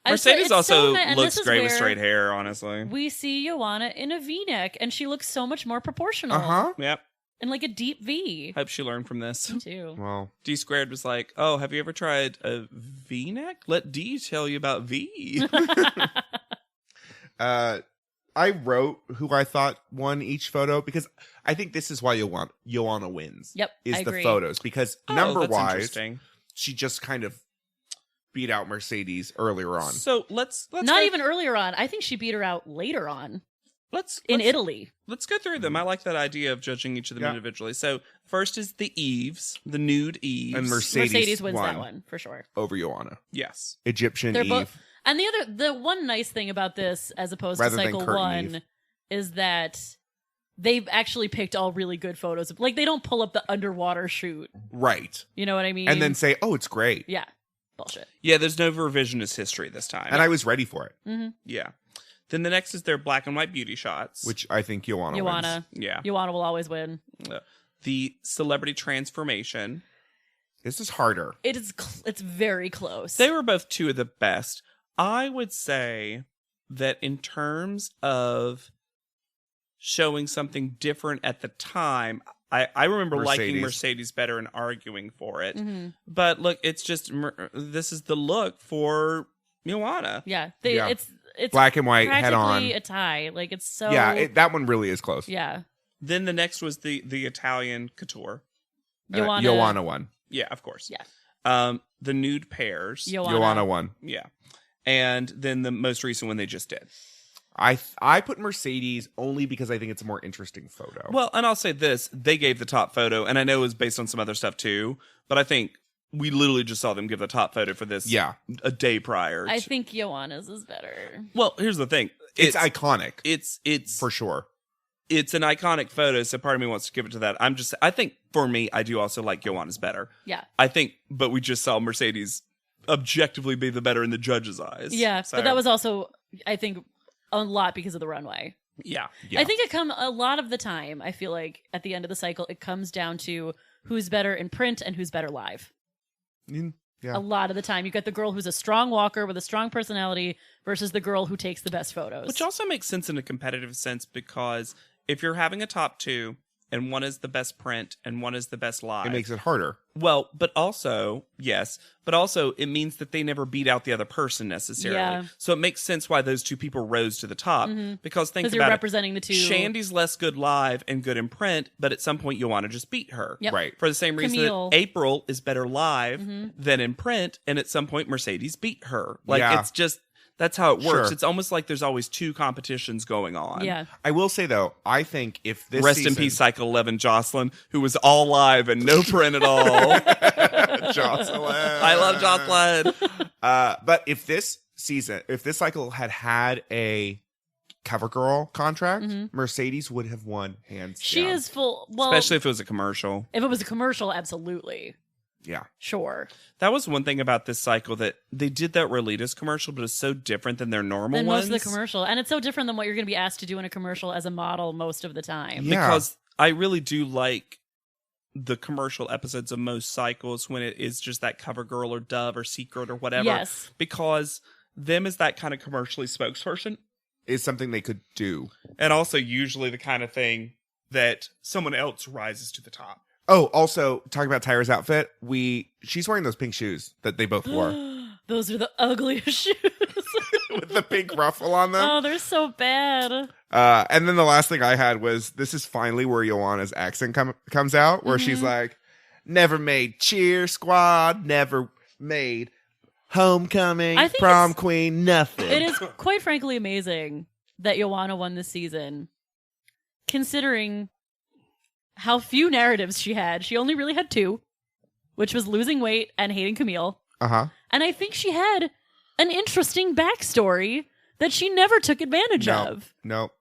I'd say Mercedes it's also so nice- and looks this is great with where straight hair, honestly. We see Joanna in a V-neck, and she looks so much more proportional. Uh-huh. Yep. And like a deep V. Hope she learned from this. Me too. Well, D squared was like, oh, have you ever tried a V-neck? Let D tell you about V. I wrote who I thought won each photo because I think this is why Joanna wins. Yep, Is I the agree. photos because Oh, number that's wise, interesting. she just kind of beat out Mercedes earlier on. So let's Not go, even earlier on. I think she beat her out later on let's in Italy. Let's go through them. I like that idea of judging each of them Yeah. individually. So first is the Eves, the nude Eves, And Mercedes wins won. that one for sure. Over Joanna. Yes. Egyptian They're Eve. both. And the one nice thing about this, as opposed Rather to than cycle Curtin one, Eve. is that they've actually picked all really good photos. Like they don't pull up the underwater shoot. Right. You know what I mean? And then say, oh, it's great. yeah, bullshit. Yeah, there's no revisionist history this time. And I was ready for it, yeah. Then the next is their black and white beauty shots. which I think Joanna wins. Joanna. Yeah. Joanna will always win. The celebrity transformation. This is harder. It's very close. They were both two of the best. I would say that in terms of showing something different at the time, I remember liking Mercedes better and arguing for it. But look, it's just this is the look for Joanna. Yeah, Yeah. it's Black and white, head on. practically a tie. Like it's so Yeah, that one really is close. yeah. Then the next was the Italian couture. Joanna won. Yeah, of course. Yeah. The nude pairs. Joanna won. Yeah. And then the most recent one they just did. I put Mercedes only because I think it's a more interesting photo. Well, and I'll say this. They gave the top photo, and I know it was based on some other stuff too, but I think we literally just saw them give the top photo for this a day prior. I think Joanna's is better. Well, here's the thing. it's iconic. It's For sure. It's an iconic photo, so part of me wants to give it to that. I think for me, I do also like Joanna's better. Yeah. But we just saw Mercedes objectively be the better in the judge's eyes. Yeah, So, but that was also, I think, a lot because of the runway. yeah. I think a lot of the time, I feel like at the end of the cycle, it comes down to who's better in print and who's better live. Yeah. A lot of the time, you get the girl who's a strong walker with a strong personality versus the girl who takes the best photos. Which also makes sense in a competitive sense because if you're having a top two and one is the best print and one is the best live, It makes it harder. well, but also it means that they never beat out the other person necessarily. Yeah. So it makes sense why those two people rose to the top because think because about you're it. representing the two. Shandy's less good live and good in print, but at some point Joanna just beat her. Yep. Right. For the same reason Camille. that April is better live than in print, and at some point Mercedes beat her. Like Yeah. it's just that's how it works. Sure. It's almost like there's always two competitions going on. Yeah. I will say though, I think if this Rest season, in peace, Cycle 11 Jocelyn, who was all live and no print at all. Jocelyn. I love Jocelyn. But if this cycle had a cover girl contract, Mercedes would have won hands She down. is full. Well, Especially if it was a commercial. if it was a commercial, absolutely. Yeah. Sure. That was one thing about this cycle that they did that Relitas commercial, but it's so different than their normal Than ones. most of the commercial. And it's so different than what you're going to be asked to do in a commercial as a model most of the time. Yeah. Because I really do like the commercial episodes of most cycles when it is just that cover girl or Dove or Secret or whatever. Yes. Because them as that kind of commercially spokesperson Is something they could do. and also usually the kind of thing that someone else rises to the top. Oh, also talking about Tyra's outfit, she's wearing those pink shoes that they both wore Those are the ugliest shoes. with the pink ruffle on them. Oh, they're so bad. And then the last thing I had was this is finally where Joanna's accent comes out, where she's like, "Never made cheer squad, never made homecoming, I think prom it's- queen, nothing." It is quite frankly amazing that Joanna won this season, considering how few narratives she had. She only really had two, which was losing weight and hating Camille. Uh-huh. And I think she had an interesting backstory that she never took advantage of. No.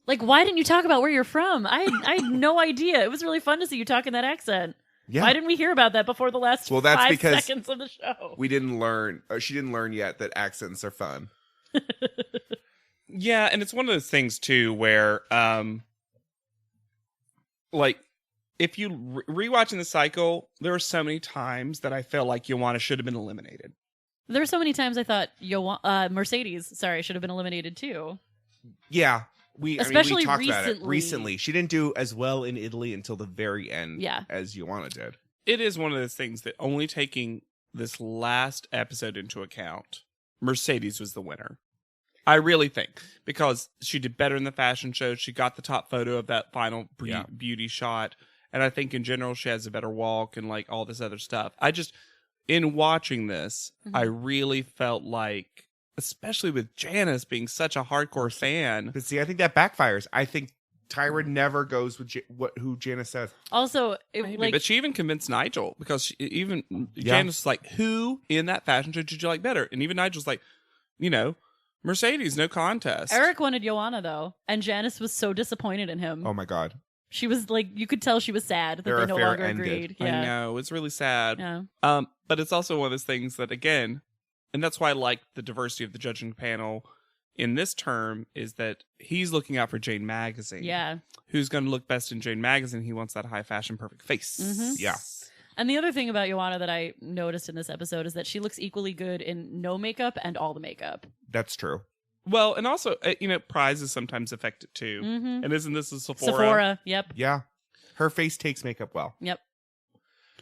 Like, why didn't you talk about where you're from? I had no idea. It was really fun to see you talk in that accent. Yeah. Why didn't we hear about that before the last Well, that's 5 because seconds of the show? We didn't learn. She didn't learn yet that accents are fun. Yeah, and it's one of those things too where, like, if you rewatching the cycle, there are so many times that I felt like Joanna should have been eliminated. There were so many times I thought Mercedes, should have been eliminated too. Yeah. We Especially talked about it recently. recently. She didn't do as well in Italy until the very end Yeah. as Joanna did. It is one of those things that only taking this last episode into account, Mercedes was the winner. I really think, because she did better in the fashion show. She got the top photo of that final beauty shot. And I think in general, she has a better walk and like all this other stuff. In watching this, I really felt like, especially with Janice being such a hardcore fan. But see, I think that backfires. I think Tyra never goes with who Janice says. Also, But she even convinced Nigel, because Janice was like, who in that fashion show did you like better? And even Nigel's like, Mercedes, no contest. Eric wanted Joanna though, and Janice was so disappointed in him. Oh my God. She was like, you could tell she was sad that they no longer agreed. Yeah. I know, it's really sad. Yeah. But it's also one of those things that, again, and that's why I like the diversity of the judging panel in this term, is that he's looking out for Jane Magazine. Yeah. Who's going to look best in Jane Magazine? He wants that high fashion, perfect face. Mm-hmm. Yeah. And the other thing about Joanna that I noticed in this episode is that she looks equally good in no makeup and all the makeup. That's true. Well, and also, prizes sometimes affect it too. Mm-hmm. And isn't this a Sephora? Sephora, yep. Yeah. Her face takes makeup well. Yep.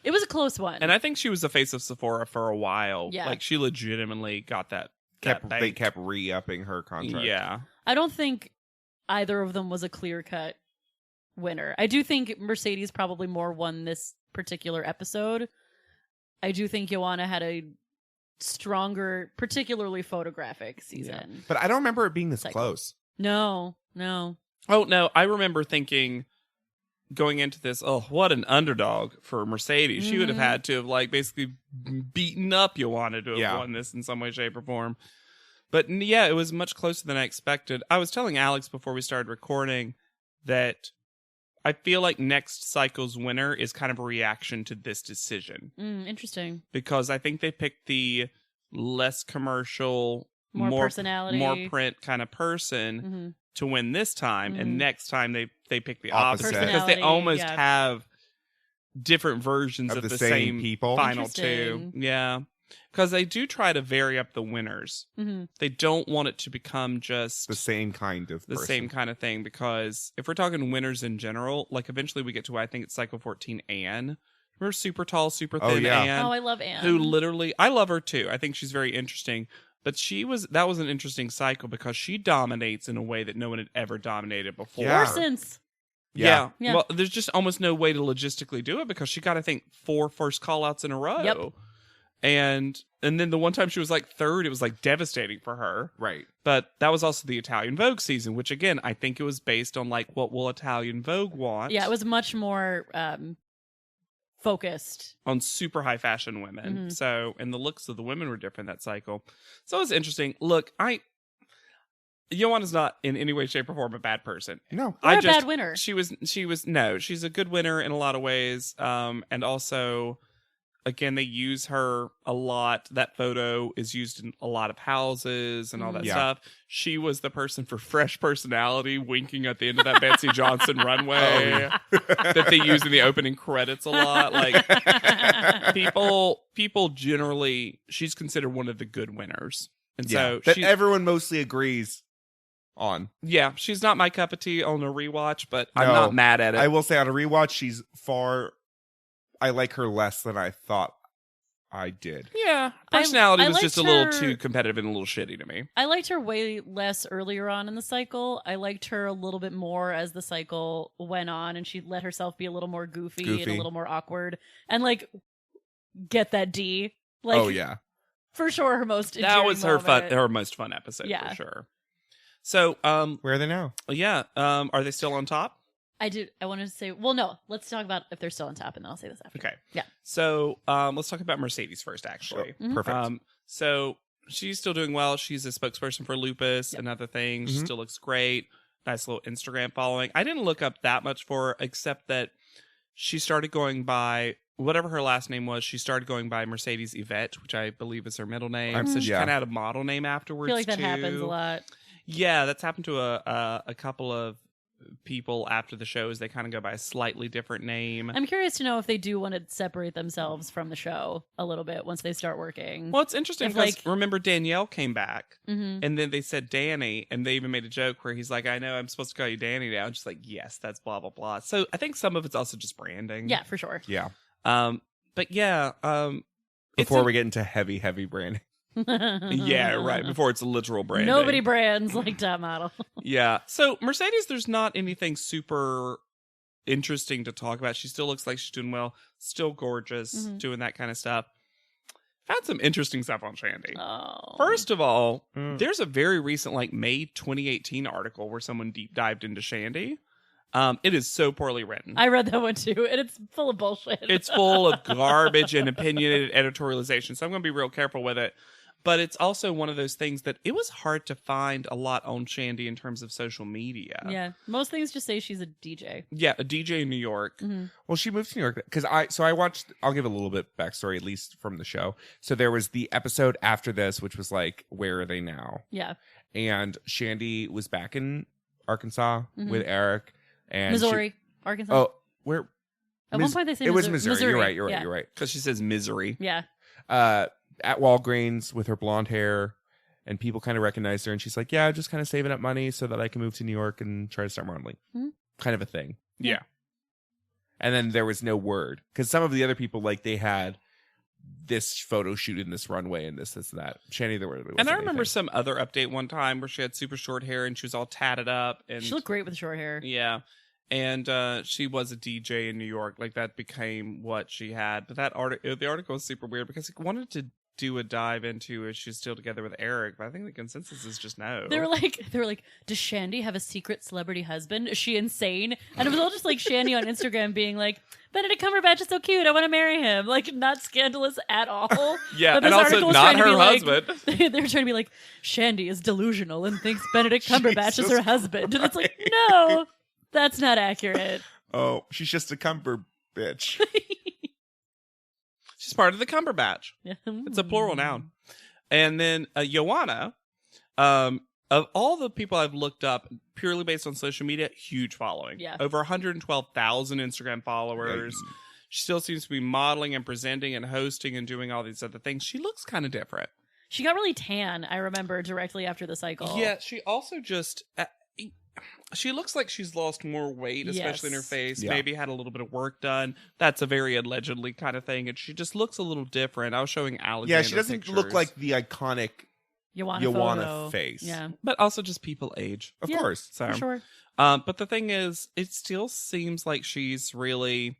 It was a close one. And I think she was the face of Sephora for a while. Yeah. Like, she legitimately got that. They kept re-upping her contract. Yeah. I don't think either of them was a clear-cut winner. I do think Mercedes probably more won this particular episode. I do think Joanna had a stronger, particularly photographic season. Yeah. But I don't remember it being this Cycle. close. No. Oh, no. I remember thinking going into this, oh, what an underdog for Mercedes. She would have had to have, like, basically beaten up Joanna to have won this in some way, shape, or form. But yeah, it was much closer than I expected. I was telling Alex before we started recording that I feel like next cycle's winner is kind of a reaction to this decision. Interesting. Because I think they picked the less commercial, more personality, more print kind of person to win this time, and next time they pick the opposite, because they almost have different versions of the same people. Final two. Yeah. Because they do try to vary up the winners. They don't want it to become just the same kind of person. Same kind of thing. Because if we're talking winners in general, like eventually we get to, I think it's Cycle 14, Anne. Remember super tall, super thin Anne? Oh, I love Anne. Who literally, I love her too. I think she's very interesting. But that was an interesting cycle because she dominates in a way that no one had ever dominated before. Or since. Yeah. Well, there's just almost no way to logistically do it because she got, I think, 4 first call-outs in a row. Yep. And then the one time she was like third, it was like devastating for her. Right. But that was also the Italian Vogue season, which again, I think it was based on like, what will Italian Vogue want? Yeah, it was much more focused on super high fashion women. So, and the looks of the women were different that cycle. So it was interesting. Look, Joanna's not in any way, shape, or form a bad person. No. Or a bad winner. She's a good winner in a lot of ways. And also, again, they use her a lot. That photo is used in a lot of houses and all that stuff. She was the person for fresh personality winking at the end of that Betsy Johnson runway that they use in the opening credits a lot. Like people generally, she's considered one of the good winners. And so that everyone mostly agrees on. Yeah, she's not my cup of tea on a rewatch, but I'm not mad at it. I will say on a rewatch, I like her less than I thought I did. Yeah. Personality was just a little too competitive and a little shitty to me. I liked her way less earlier on in the cycle. I liked her a little bit more as the cycle went on, and she let herself be a little more goofy. And a little more awkward. And like, get that D. Like, oh, yeah. For sure, her most endearing That was moment. her most fun episode, for sure. So, where are they now? Yeah. Are they still on top? I wanted to say, well, no, let's talk about if they're still on top, and then I'll say this after. Okay. Yeah. So, let's talk about Mercedes first, actually. Sure. Perfect. So, she's still doing well. She's a spokesperson for lupus and other things. She still looks great. nice little Instagram following. I didn't look up that much for her, except that she started going by whatever her last name was. She started going by Mercedes Yvette, which I believe is her middle name. So she yeah. kind of had a model name I afterwards. feel like that too. happens a lot. Yeah, that's happened to a couple of people after the shows. They kind of go by a slightly different name. I'm curious to know if they do want to separate themselves from the show a little bit once they start working. Well, it's interesting If, because like- remember Danielle came back Mhm. and then they said Danny, and they even made a joke where he's like, I know I'm supposed to call you Danny now. And she's like, yes, that's blah, blah, blah. So I think some of it's also just branding. Yeah, for sure. Yeah. But yeah. Before we get into heavy branding. Yeah, right. Before it's a literal branding. Nobody brands like Top Model. Yeah. So Mercedes, there's not anything super interesting to talk about. She still looks like she's doing well, still gorgeous, doing that kind of stuff. Found some interesting stuff on Shandy. Oh. First of all, there's a very recent, like May 2018 article where someone deep dived into Shandy. It is so poorly written. I read that one too, and it's full of bullshit. It's full of garbage and opinionated editorialization, so I'm going to be real careful with it. But it's also one of those things that it was hard to find a lot on Shandy in terms of social media. Yeah, most things just say she's a DJ. Yeah, a DJ in New York. Well, she moved to New York because I watched. I'll give a little bit backstory, at least from the show. So there was the episode after this, which was like, "Where are they now?" Yeah, And Shandy was back in Arkansas with Eric and Missouri, Arkansas. Oh, where? At one point they say it was Missouri. Missouri. You're right. Yeah. You're right. Because she says misery. Yeah. At Walgreens with her blonde hair, and people kind of recognized her, and she's like, "Yeah, I'm just kind of saving up money so that I can move to New York and try to start modeling." Kind of a thing. Yeah. And then there was no word because some of the other people, like, they had this photo shoot in this runway and this and that. Shandy, there wasn't And I remember anything. some other update one time where she had super short hair and she was all tatted up. And She looked great with short hair. yeah. And she was a DJ in New York. Like, that became what she had. But that the article was super weird because it wanted to do a dive into if she's still together with Eric, but I think the consensus is just no. They were like, does Shandy have a secret celebrity husband? Is she insane? And it was all just like Shandy on Instagram being like, Benedict Cumberbatch is so cute, I want to marry him. Like, not scandalous at all. Yeah, But this and also article was not trying to her be like- husband. they were trying to be like, Shandy is delusional and thinks Benedict Cumberbatch is Jesus her husband. And it's like, no, that's not accurate. Oh, she's just a cumber bitch. She's part of the Cumberbatch. It's a plural noun. And then Joanna, of all the people I've looked up purely based on social media, huge following. Yeah. Over 112,000 Instagram followers. Hey. She still seems to be modeling and presenting and hosting and doing all these other things. She looks kind of different. She got really tan, I remember, directly after the cycle. Yeah, she also just... she looks like she's lost more weight, especially in her Yes. face. Yeah. Maybe had a little bit of work done. That's a very allegedly kind of thing. And she just looks a little different. I was showing Alexander Yeah, she doesn't look pictures. like the iconic Joanna Joanna face. Yeah, But also just people age. Of Yeah. course. So, for sure. But the thing is, it still seems like she's really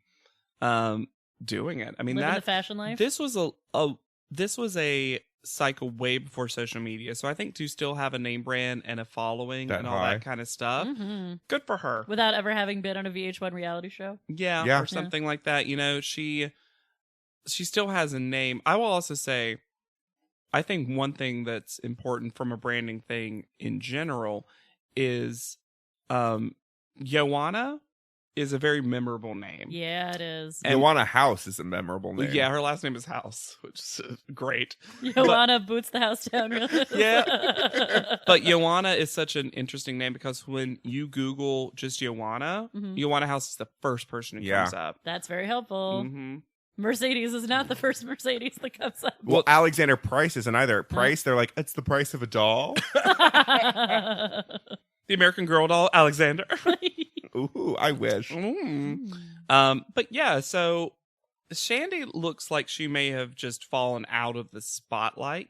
doing it. I mean, Living the that fashion life. this was a cycle way before social media. So I think to still have a name brand and a following That and all high. that kind of stuff, Mhm. good for her. Without ever having been on a VH1 reality show. Yeah, Yeah. or something like that. You know, she still has a name. I will also say, I think one thing that's important from a branding thing in general is Joanna is a very memorable name. Yeah, it is. And- Joanna House is a memorable name. Yeah, her last name is House, which is great. Joanna boots the house down really. Yeah. But Joanna is such an interesting name because when you Google just Joanna, Mhm. Joanna House is the first person who Yeah. comes up. That's very helpful. hmm Mercedes is not the first Mercedes that comes up. Well, Alexander Price isn't either. Price, they're like, it's the price of a doll. The American Girl doll, Alexander. Ooh, I wish. But yeah, so Shandy looks like she may have just fallen out of the spotlight.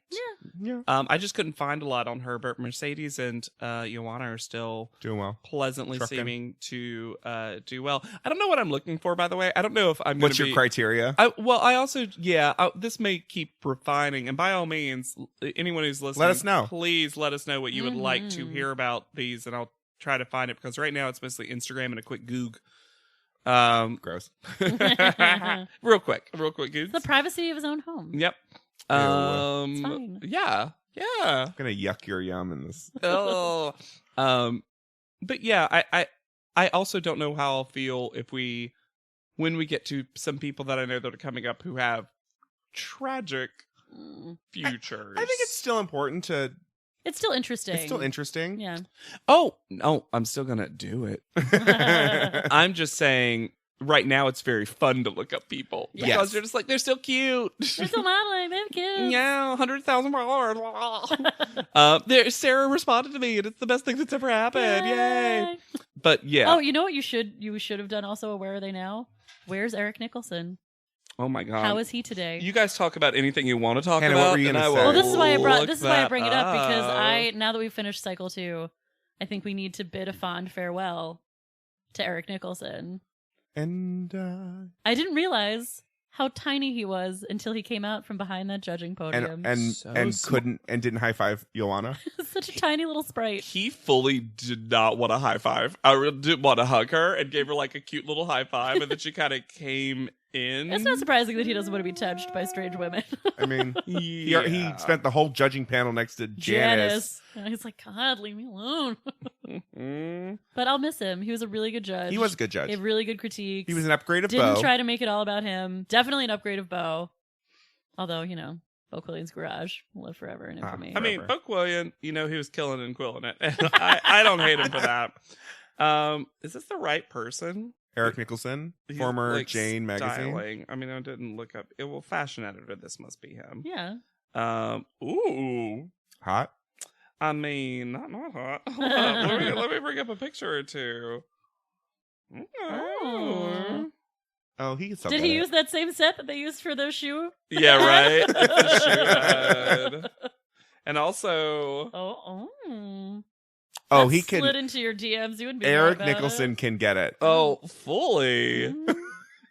Yeah. I just couldn't find a lot on her, but Mercedes and Joanna are still Doing well. pleasantly Trucking. seeming to do well. I don't know what I'm looking for, by the way. I don't know if I'm What's gonna your be- criteria? I also, this may keep refining, and by all means, anyone who's listening, us know. Please let us know what you would like to Mhm. hear about these, and I'll try to find it because right now it's mostly Instagram and a quick Goog. Gross. real quick Goog. The privacy of his own home. Yep. It's fine. Yeah. I'm gonna yuck your yum in this. Oh. But yeah, I also don't know how I'll feel when we get to some people that I know that are coming up who have tragic futures. I think it's still important to. It's still interesting. It's still interesting. Yeah. Oh, no, I'm still going to do it. I'm just saying right now it's very fun to look up people. Yes. Because they're just like, they're still cute. They're still modeling. They have kids. Yeah, 100,000 followers. Sarah responded to me, and it's the best thing that's ever happened. Yay. But yeah. Oh, you know what you should have done also? Where are they now? Where's Eric Nicholson? Oh my God. How is he today? You guys talk about anything you want to talk Hannah, about. what were you and gonna I say? will Well, this is why I look bring it up because up. now that we've finished cycle 2, I think we need to bid a fond farewell to Eric Nicholson. And I didn't realize how tiny he was until he came out from behind that judging podium. and small. didn't high five Joanna. Such a tiny little sprite. He fully did not want a high five. I really did want to hug her and gave her like a cute little high five, and then she kind of came in. It's not surprising that he doesn't want to be touched by strange women. I mean, Yeah. he spent the whole judging panel next to Janice. And he's like, God, leave me alone. Mm. But I'll miss him. He was a really good judge. He was a good judge. He had really good critiques. He was an upgrade of Didn't Bo. try to make it all about him. Definitely an upgrade of Bo. Although, Bo Quillian's Garage will live forever in infamy. I mean, Forever. Bo Quillian, he was killing and quilling it. I don't hate him for that. Is this the right person? Eric Nicholson, He's, former like, Jane magazine. styling. I mean, I didn't look up. Well, fashion editor. This must be him. Yeah. Ooh. Hot. I mean, not hot. Hold on. Let me bring up a picture or two. Oh. Oh, he Did he use that same set that they used for their shoe? Yeah, right. It's a shoe head. And also, Oh, That he slid can. into your DMs. You would be Eric mad about Nicholson it. can get it. fully. Mm.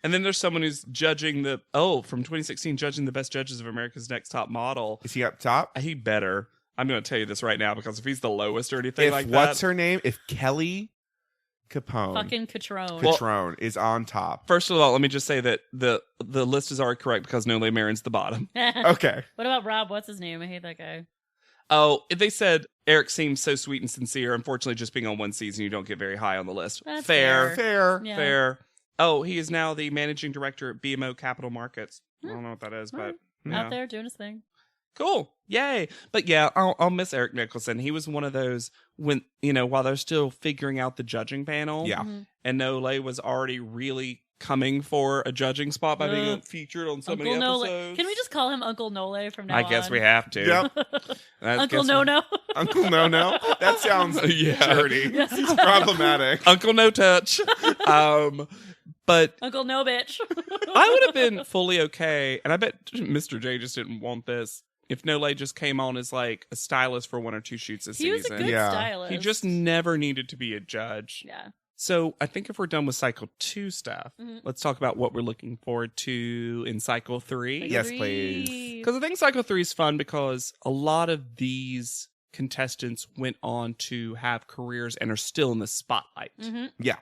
And then there's someone who's judging from 2016, judging the best judges of America's Next Top Model. Is he up top? He better. I'm going to tell you this right now because if he's the lowest or anything If like what's that. her name? If Kelly Capone Fucking Catrone. Catrone is on top. First of all, let me just say that the list is already correct because Nole Marin's the bottom. Okay. What about Rob? What's his name? I hate that guy. Oh, they said Eric seems so sweet and sincere. Unfortunately, just being on one season, you don't get very high on the list. That's fair. Fair. Yeah. Fair. Oh, he is now the managing director at BMO Capital Markets. I don't know what that is, but Out there doing his thing. cool. Yay. But yeah, I'll miss Eric Nicholson. He was one of those when, while they're still figuring out the judging panel. Yeah. Mm-hmm. And Nole was already really coming for a judging spot by being featured on so many Uncle Nole. episodes. Can we just call him Uncle Nole from now on? I guess we have to. Yep. Uncle No No. Uncle No No. That sounds Yeah. dirty. Yes, it does. Problematic. Uncle No Touch. But Uncle No Bitch. I would have been fully okay, and I bet Mr. J just didn't want this, if Nole just came on as like a stylist for one or two shoots a He was a season. good Yeah. stylist. He just never needed to be a judge. Yeah. So I think if we're done with Cycle 2 stuff, Mhm. let's talk about what we're looking forward to in Cycle 3. Yes, please. Because I think Cycle 3 is fun because a lot of these contestants went on to have careers and are still in the spotlight. Mm-hmm. Yeah.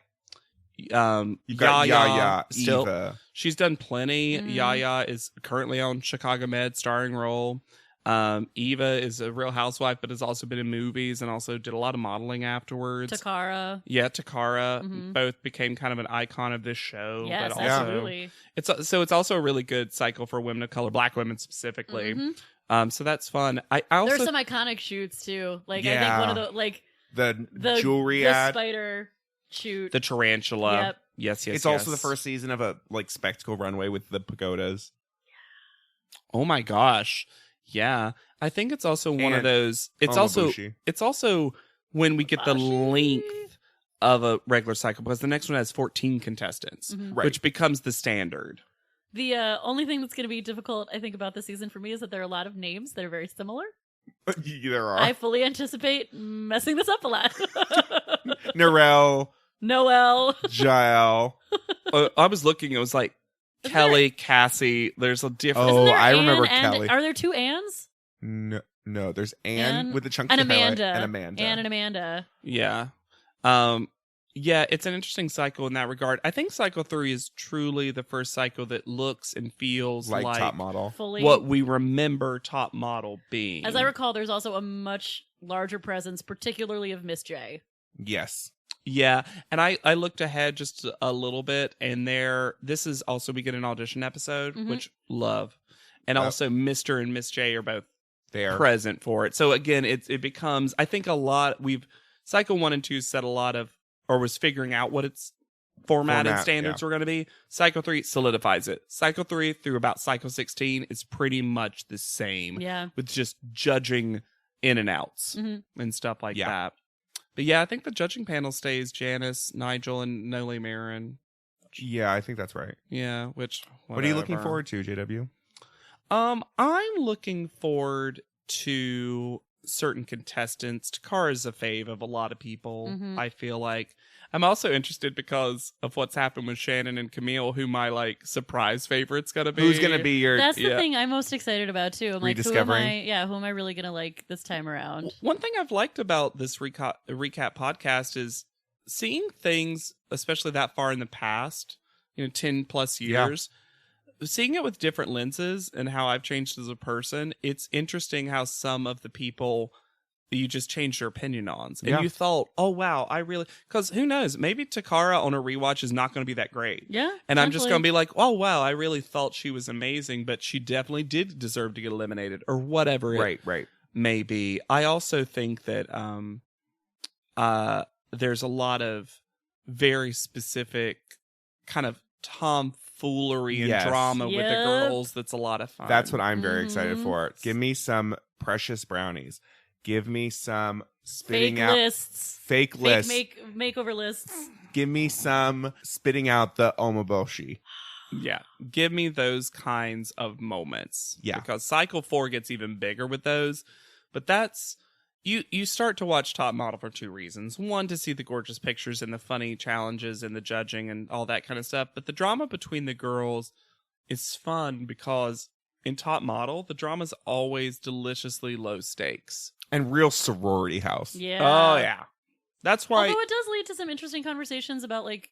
You've got Yaya, still, Eva. she's done plenty. Mhm. Yaya is currently on Chicago Med starring role. Eva is a Real Housewife, but has also been in movies and also did a lot of modeling afterwards. Takara. Yeah, Takara Mhm. both became kind of an icon of this show. Yes, but also, absolutely. It's also a really good cycle for women of color, Black women specifically. Mhm. So that's fun. I also There's some iconic shoots too. Like I Yeah. think one of the The jewelry the ad. spider shoot. the tarantula. Yep. Yes. It's also the first season of a spectacle runway with the pagodas. Oh my gosh. Yeah. I think it's also one of And those. It's Omabushi. also when we get the Omabushi. length of a regular cycle because the next one has 14 contestants, Mhm. Right. which becomes the standard. The only thing that's going to be difficult, I think, about this season for me is that there are a lot of names that are very similar. There are. I fully anticipate messing this up a lot. Narelle, Noel. Jael. I was looking, it was like Isn't Kelly, Cassie. There's a difference. Oh, Isn't there I remember Anne and- Kelly. Are there two Anns? No, there's Anne Anne with the chunky And highlight Amanda. and Amanda. Anne and Amanda. Yeah. Yeah, it's an interesting cycle in that regard. I think Cycle 3 is truly the first cycle that looks and feels like like top model. Fully. what we remember Top Model being. As I recall, there's also a much larger presence, particularly of Miss J. Yes. Yeah, and I looked ahead just a little bit, and this is also, we get an audition episode, which love. And also Mr. and Miss J are both there present for it. So again, it becomes, I think Cycle 1 and 2 set a lot of, or was figuring out what its formatted standards were going to be. Cycle 3 solidifies it. Cycle 3 through about Cycle 16 is pretty much the same. Yeah. With just judging in and outs and stuff like that. But yeah, I think the judging panel stays Janice, Nigel, and Noli Marin. Yeah, I think that's right. Yeah, which... What are you looking forward to, JW? I'm looking forward to certain contestants. Takara's a fave of a lot of people, I feel like. I'm also interested because of what's happened with Shannon and Camille, who my like surprise favorite's gonna be. Who's gonna be your... That's the thing I'm most excited about too. I'm like, who am I really gonna like this time around? One thing I've liked about this recap podcast is seeing things, especially that far in the past, 10 plus years, seeing it with different lenses and how I've changed as a person. It's interesting how some of the people you just changed your opinion on. And you thought, oh, wow, because who knows? Maybe Takara on a rewatch is not going to be that great. Yeah. And I'm just going to be like, oh, wow, I really thought she was amazing, but she definitely did deserve to get eliminated or whatever it may be. I also think that there's a lot of very specific kind of tomfoolery and drama with the girls. That's a lot of fun. That's what I'm very excited for. Give me some precious brownies. Give me some spitting fake out lists. Fake lists. Makeover lists. Give me some spitting out the omoboshi. Yeah. Give me those kinds of moments. Yeah. Because Cycle 4 gets even bigger with those. But that's... You start to watch Top Model for two reasons. One, to see the gorgeous pictures and the funny challenges and the judging and all that kind of stuff. But the drama between the girls is fun because in Top Model, the drama's always deliciously low stakes. And real sorority house. Yeah. Oh, yeah. That's why... Although it does lead to some interesting conversations about, like,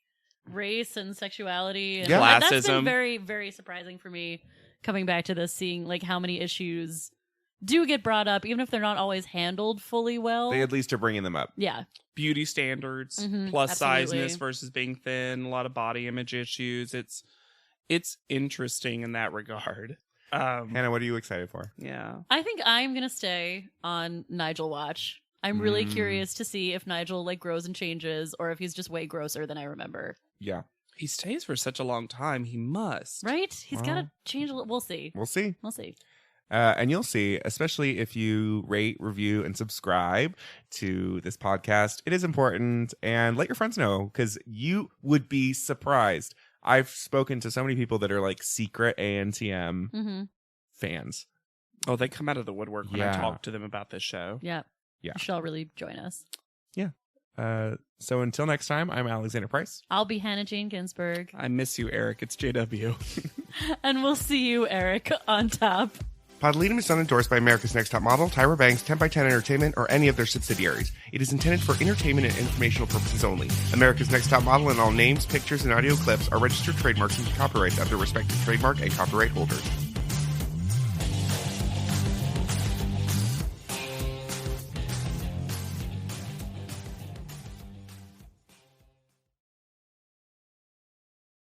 race and sexuality. And classism. That's been very, very surprising for me coming back to this, seeing, like, how many issues do get brought up, even if they're not always handled fully well. They at least are bringing them up. Yeah. Beauty standards, plus sizeness versus being thin, a lot of body image issues. It's interesting in that regard. Hannah, what are you excited for? Yeah. I think I'm going to stay on Nigel watch. I'm really curious to see if Nigel like grows and changes or if he's just way grosser than I remember. Yeah. He stays for such a long time. He must. Right? He's got to change a little. We'll see. We'll see. We'll see. And you'll see, especially if you rate, review, and subscribe to this podcast. It is important. And let your friends know because you would be surprised. I've spoken to so many people that are like secret ANTM fans. Oh, they come out of the woodwork when I talk to them about this show. Yeah. Yeah. You shall really join us. Yeah. So until next time, I'm Alexander Price. I'll be Hannah Jane Ginsburg. I miss you, Eric. It's JW. And we'll see you, Eric, on top. Podleadum is not endorsed by America's Next Top Model, Tyra Banks, 10x10 Entertainment, or any of their subsidiaries. It is intended for entertainment and informational purposes only. America's Next Top Model and all names, pictures, and audio clips are registered trademarks and copyrights of their respective trademark and copyright holders.